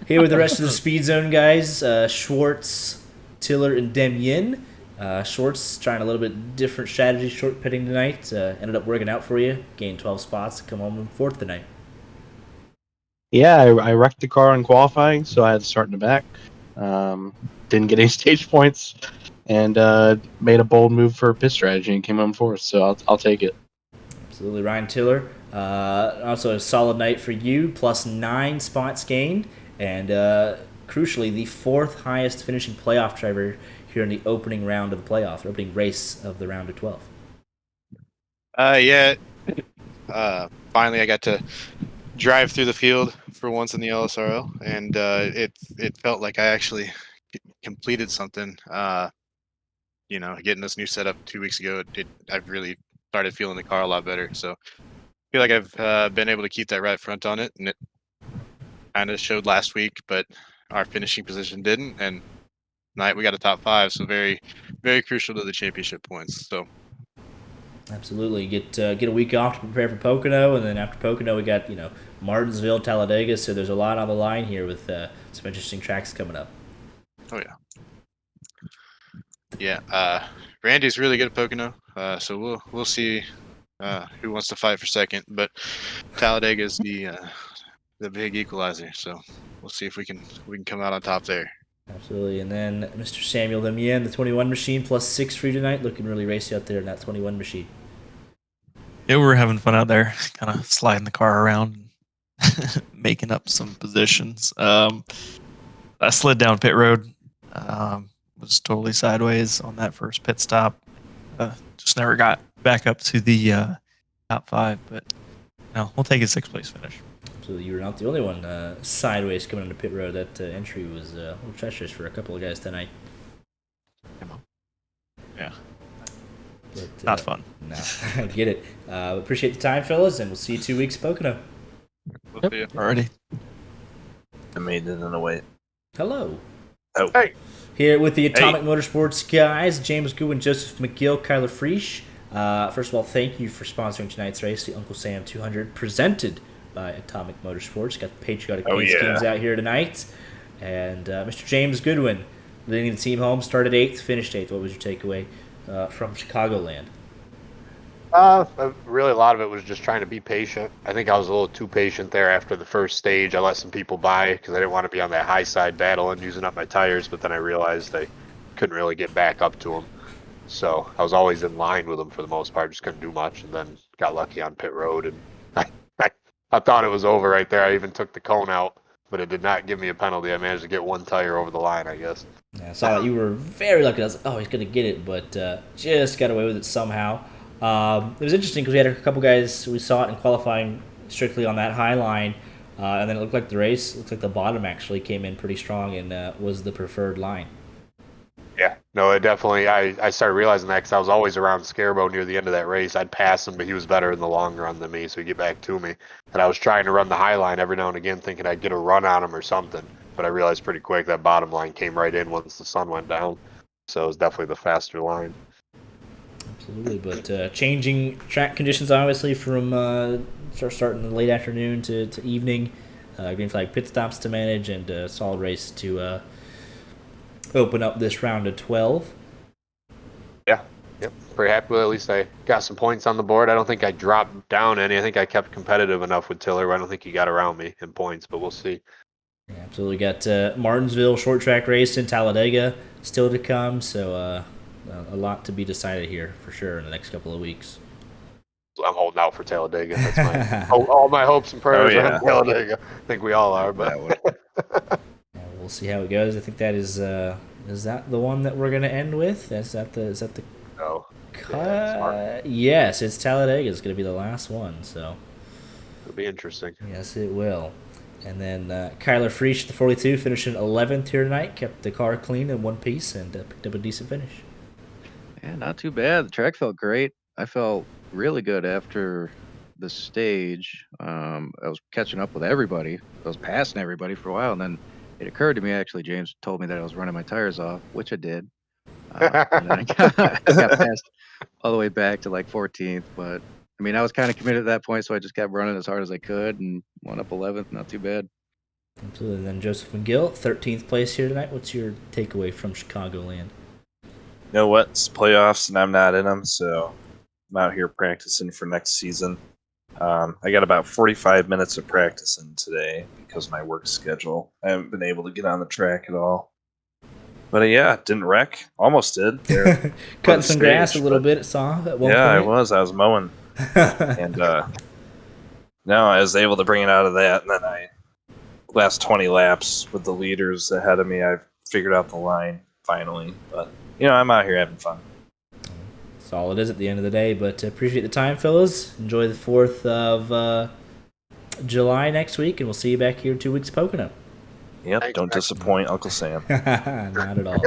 here with the rest of the Speed Zone guys, Schwartz, Tiller, and Demyen. Schwartz trying a little bit different strategy, short pitting tonight. Ended up working out for you. Gained 12 spots, come home in 4th tonight. Yeah, I wrecked the car in qualifying, so I had to start in the back. Didn't get any stage points, and made a bold move for pit strategy and came home 4th. So I'll take it. Absolutely, Ryan Tiller. Also a solid night for you, plus 9 spots gained, and crucially the 4th highest finishing playoff driver here in the opening round of the playoff, opening race of the round of 12. Yeah. Finally, I got to drive through the field for once in the LSRL, and it felt like I actually completed something. Getting this new setup 2 weeks ago, I've really started feeling the car a lot better. So I feel like I've been able to keep that right front on it, and it kind of showed last week, but our finishing position didn't. And tonight we got a top 5, so very, very crucial to the championship points. So absolutely, get a week off to prepare for Pocono, and then after Pocono we got Martinsville, Talladega. So there's a lot on the line here with some interesting tracks coming up. Oh yeah. Randy's really good at Pocono, so we'll see who wants to fight for second. But Talladega is the big equalizer, so we'll see if we can come out on top there. Absolutely, and then Mr. Samuel Demien, the 21 machine, plus 6 for you tonight, looking really racy out there in that 21 machine. Yeah, we were having fun out there, kind of sliding the car around, making up some positions. I slid down pit road, was totally sideways on that first pit stop. Just never got back up to the top 5, but no, we'll take a 6th place finish. So you were not the only one sideways coming into pit road. That entry was a little treacherous for a couple of guys tonight. Yeah. But, not fun. No, I get it. Appreciate the time, fellas, and we'll see you 2 weeks Pocono. We'll see you. Alrighty. I made it in the way. Hello. Oh. Hey. Here with the Atomic Motorsports guys, James Goodwin, Joseph McGill, Kyler Friesch. First of all, thank you for sponsoring tonight's race, the Uncle Sam 200, presented by Atomic Motorsports. Got the Patriotic Pace Kings out here tonight. And Mr. James Goodwin, leading the team home, started 8th, finished 8th. What was your takeaway from Chicagoland? Really, a lot of it was just trying to be patient. I think I was a little too patient there after the first stage. I let some people by because I didn't want to be on that high side battle and using up my tires, but then I realized I couldn't really get back up to them. So I was always in line with them for the most part, just couldn't do much, and then got lucky on pit road, and I thought it was over right there. I even took the cone out, but it did not give me a penalty. I managed to get one tire over the line, I guess. Yeah, I saw that you were very lucky. I was like, oh, he's going to get it, but just got away with it somehow. It was interesting because we had a couple guys, we saw it in qualifying strictly on that high line, and then it looked like the race, looks like the bottom actually came in pretty strong and was the preferred line. Yeah, No, it definitely. I started realizing that because I was always around Scarabo near the end of that race. I'd pass him, but he was better in the long run than me, so he'd get back to me. And I was trying to run the high line every now and again, thinking I'd get a run on him or something. But I realized pretty quick that bottom line came right in once the sun went down. So it was definitely the faster line. Absolutely, but changing track conditions obviously from starting in the late afternoon to evening. Green flag pit stops to manage and a solid race to open up this round of 12. Yeah. Yep. Pretty happy with it. At least I got some points on the board. I don't think I dropped down any. I think I kept competitive enough with Tiller. I don't think he got around me in points, but we'll see. Yeah, absolutely. Got Martinsville short track race in Talladega still to come, so a lot to be decided here for sure in the next couple of weeks. I'm holding out for Talladega. That's my all my hopes and prayers are on Talladega. I think we all are, but yeah, we'll see how it goes. I think that is that the one that we're gonna end with? Is that the no. Yes, it's Talladega. It's gonna be the last one, so it'll be interesting. Yes, it will. And then Kyler Freesh, the 42, finishing 11th here tonight. Kept the car clean in one piece and picked up a decent finish. Yeah, not too bad. The track felt great. I felt really good after the stage. I was catching up with everybody. I was passing everybody for a while, and then it occurred to me, actually, James told me that I was running my tires off, which I did. And then I got passed all the way back to like 14th. But, I mean, I was kind of committed at that point, so I just kept running as hard as I could and went up 11th. Not too bad. Absolutely. And then Joseph McGill, 13th place here tonight. What's your takeaway from Chicagoland? You know what? It's playoffs, and I'm not in them, so I'm out here practicing for next season. I got about 45 minutes of practicing today because of my work schedule. I haven't been able to get on the track at all. But yeah, didn't wreck. Almost did. Cutting some grass a little bit, it saw at one point. Yeah, I was mowing. And no, I was able to bring it out of that, and then last 20 laps with the leaders ahead of me, I figured out the line finally. But I'm out here having fun. That's all it is at the end of the day, but appreciate the time, fellas. Enjoy the 4th of July next week, and we'll see you back here in 2 weeks Pocono. Yep, Thanks, don't disappoint Uncle Sam. Not at all.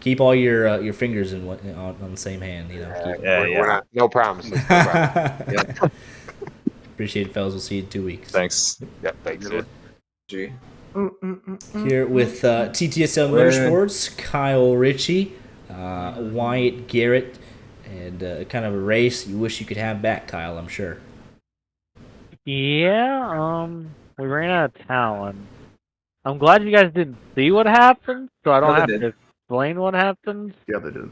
Keep all your fingers on the same hand. We're not, no promises. No promises. Yep. Appreciate it, fellas. We'll see you in 2 weeks. Thanks. Yep, thanks. Here with TTSL Motorsports, Kyle Ritchie, Wyatt Garrett, and kind of a race you wish you could have back, Kyle, I'm sure. Yeah, we ran out of talent. I'm glad you guys didn't see what happened, so I don't have to explain what happened. Yeah, they did.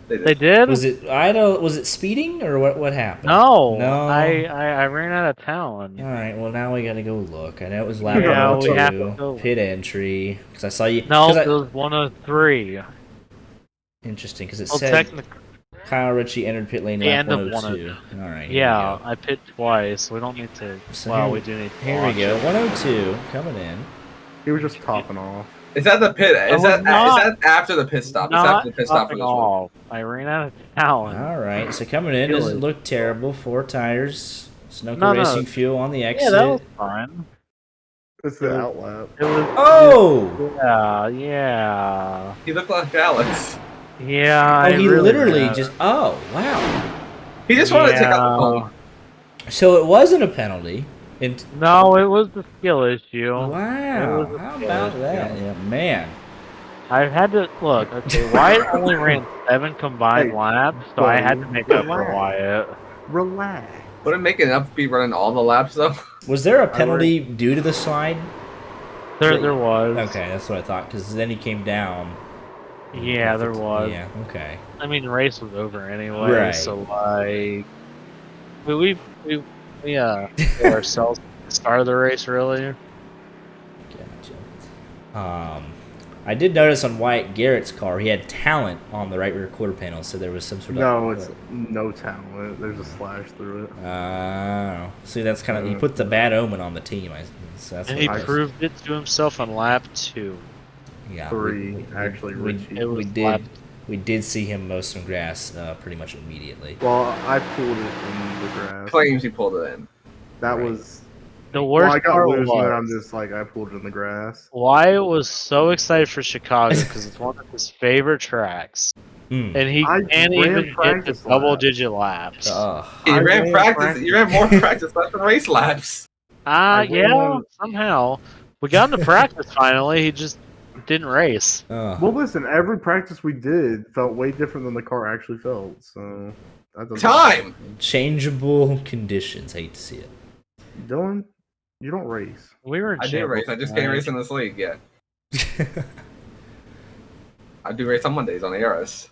They did? Was it speeding or what happened? No. No. I ran out of talent. All right. Well, now we got to go look. I know it was lap 102, we have to go. pit entry, because I saw you. No, it was 103. Interesting, because it Well, said Kyle Ritchie entered pit lane lap end of 102. All right. Yeah, I pit twice. We don't need to. So we do need to. Here we go. 102 coming in. He was just topping off. Is that the pit? Is that after the pit stop? It's after the pit stop for this one. I ran out of talent. All right, so coming in doesn't look terrible. 4 tires, Sunoco Racing fuel on the exit. Yeah, that was fine. It's the outlap. Yeah. He looked like Alex. Yeah. He literally just. Oh wow. He just wanted to take out the phone. So it wasn't a penalty. No, it was the skill issue. Wow. How about that? Yeah, man. I've had to look. Okay, Wyatt only ran 7 combined laps, so I had to make up for Wyatt. Relax. Wouldn't make it enough to be running all the laps though. Was there a penalty due to the slide? There was. Okay, that's what I thought. Because then he came down. Yeah, there was. Yeah. Okay. I mean, the race was over anyway, right. So like, we put ourselves at the start of the race, really. Gotcha. I did notice on Wyatt Garrett's car, he had talent on the right rear quarter panel, so there was some sort of... No, it's no talent. There's a slash through it. See, that's kind of... He put the bad omen on the team. So that's and he proved it to himself on lap 2. Yeah. 3, actually. We did see him mow some grass pretty much immediately. Well, I pulled it in the grass. Claims he pulled it in. That was The Well, worst I got part loose, and then I'm was just like, I pulled it in the grass. Wyatt was so excited for Chicago because it's one of his favorite tracks, and he I can't ran even get the practice double-digit laps. You ran practice. You ran more practice laps than race laps. Yeah, somehow we got him to practice finally. He just didn't race. Well, listen, every practice we did felt way different than the car actually felt. So that doesn't Time! Changeable conditions. Hate to see it. Dylan, you don't race. We were in I do race. I just can't race in this league yet. I do race on Mondays on ARS.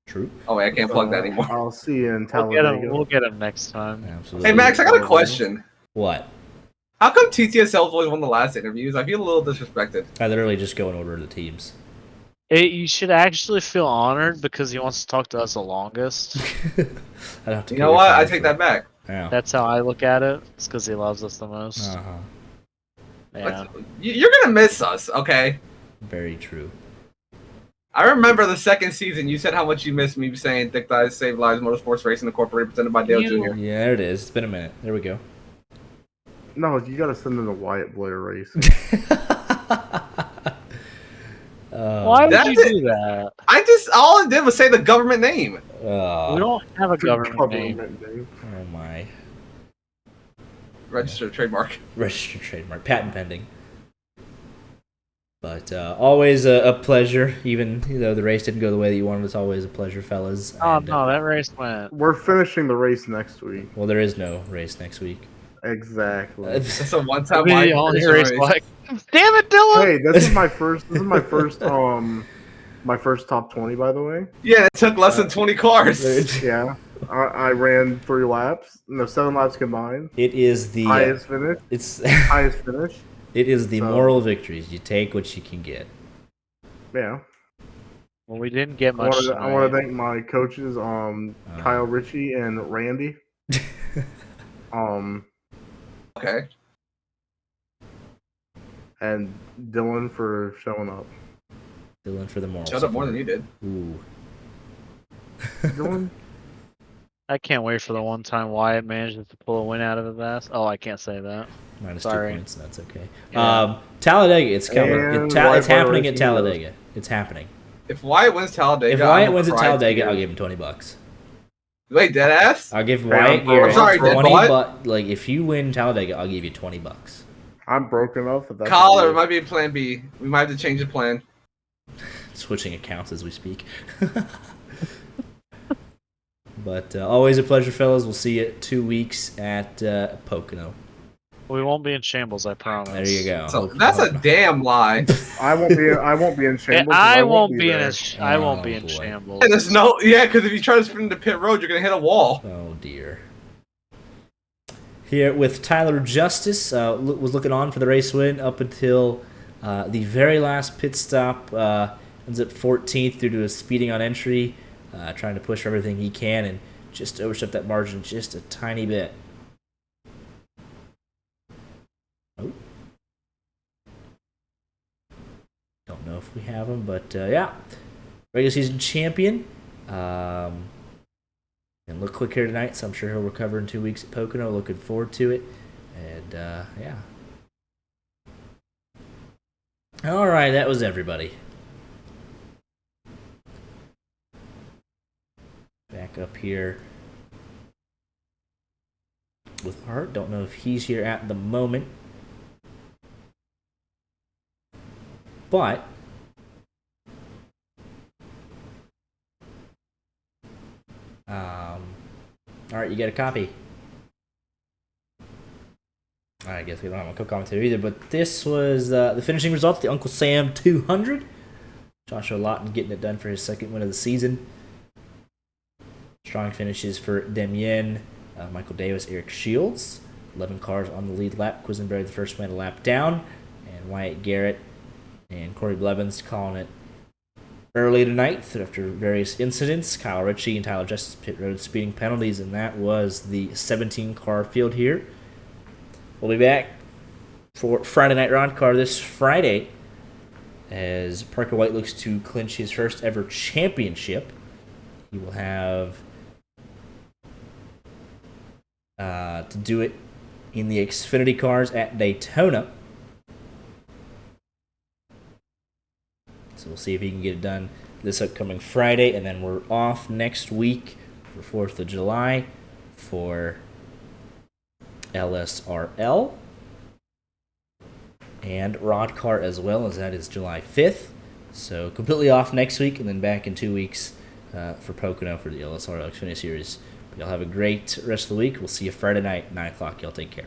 True. Oh wait, I can't plug that anymore. I'll see you in We'll get Talladega. him. We'll get him next time. Absolutely. Hey Max, I got a question. What? How come TTSL always won the last interviews? I feel a little disrespected. I literally just go in order of the teams. You should actually feel honored because he wants to talk to us the longest. I have to You know what? I take that back. Yeah. That's how I look at it. It's because he loves us the most. Yeah. You're gonna miss us, okay? Very true. I remember the second season. You said how much you missed me saying "Thick Thighs Save Lives Motorsports Racing Incorporated," presented by Dale Jr. Yeah, there it is. It's been a minute. There we go. No, you gotta send in a Wyatt Blair race. Why would you do that? All I did was say the government name. We don't have a government name. Oh my. Registered trademark. Registered trademark. Patent pending. But always a pleasure. Even though the race didn't go the way that you wanted, it's always a pleasure, fellas. Oh no, that race went. We're finishing the race next week. Well, there is no race next week. Exactly. It's a one-time The only race. Damn it, Dylan! Hey, this is my first. This is my first. My first top 20, by the way. Yeah, it took less than 20 cars. Yeah, I ran 3 laps. No, 7 laps combined. It is the highest finish. It's highest finish. It is the moral victories. You take what you can get. Yeah. Well, we didn't get much. I want to thank my coaches, Kyle Ritchie and Randy. Okay. And Dylan for showing up. Dylan for the moral. Showed up more than you did. Ooh. Dylan. I can't wait for the one time Wyatt manages to pull a win out of his ass. Oh, I can't say that. Minus Sorry. 2 points. That's okay. Yeah. Talladega. It's coming. And It's happening at Talladega. It's happening. If Wyatt wins Talladega, If Wyatt wins at Talladega, I'll give him $20. Wait, dead ass? I'll give Wyatt I'm sorry, dead 20. butt. But like, if you win Talladega, I'll give you $20. I'm broken up. If that's Collar, it might be plan B. We might have to change the plan. Switching accounts as we speak. But always a pleasure, fellas. We'll see you 2 weeks at Pocono. We won't be in shambles, I promise. There you go. So that's a damn lie. I won't be in shambles. I won't be in there. I won't be in shambles. And there's no, because if you try to sprint into pit road, you're gonna hit a wall. Oh dear. Here with Tyler Justice, was looking on for the race win up until the very last pit stop. Ends up 14th due to a speeding on entry, trying to push for everything he can and just overstep that margin just a tiny bit. Oh. Don't know if we have him, but yeah. Regular season champion. And look quick here tonight, so I'm sure he'll recover in 2 weeks at Pocono. Looking forward to it. And yeah. All right, that was everybody. Back up here with Art. Don't know if he's here at the moment. But all right, you get a copy. I guess we don't have a co-commentator either, but this was the finishing results, the Uncle Sam 200. Joshua Lawton getting it done for his second win of the season. Strong finishes for Demien, Michael Davis, Eric Shields. 11 cars on the lead lap. Quisenberry the first man a lap down. And Wyatt Garrett and Corey Blevins calling it early tonight after various incidents. Kyle Ritchie and Tyler Justice pit road speeding penalties, and that was the 17-car field here. We'll be back for Friday Night Round Car this Friday as Parker White looks to clinch his first ever championship. He will have to do it in the Xfinity cars at Daytona. So we'll see if he can get it done this upcoming Friday, and then we're off next week for 4th of July for LSRL and Rod Car as well, as that is July 5th. So completely off next week, and then back in 2 weeks for Pocono for the LSRL Xfinity Series. Y'all have a great rest of the week. We'll see you Friday night, 9 o'clock. Y'all take care.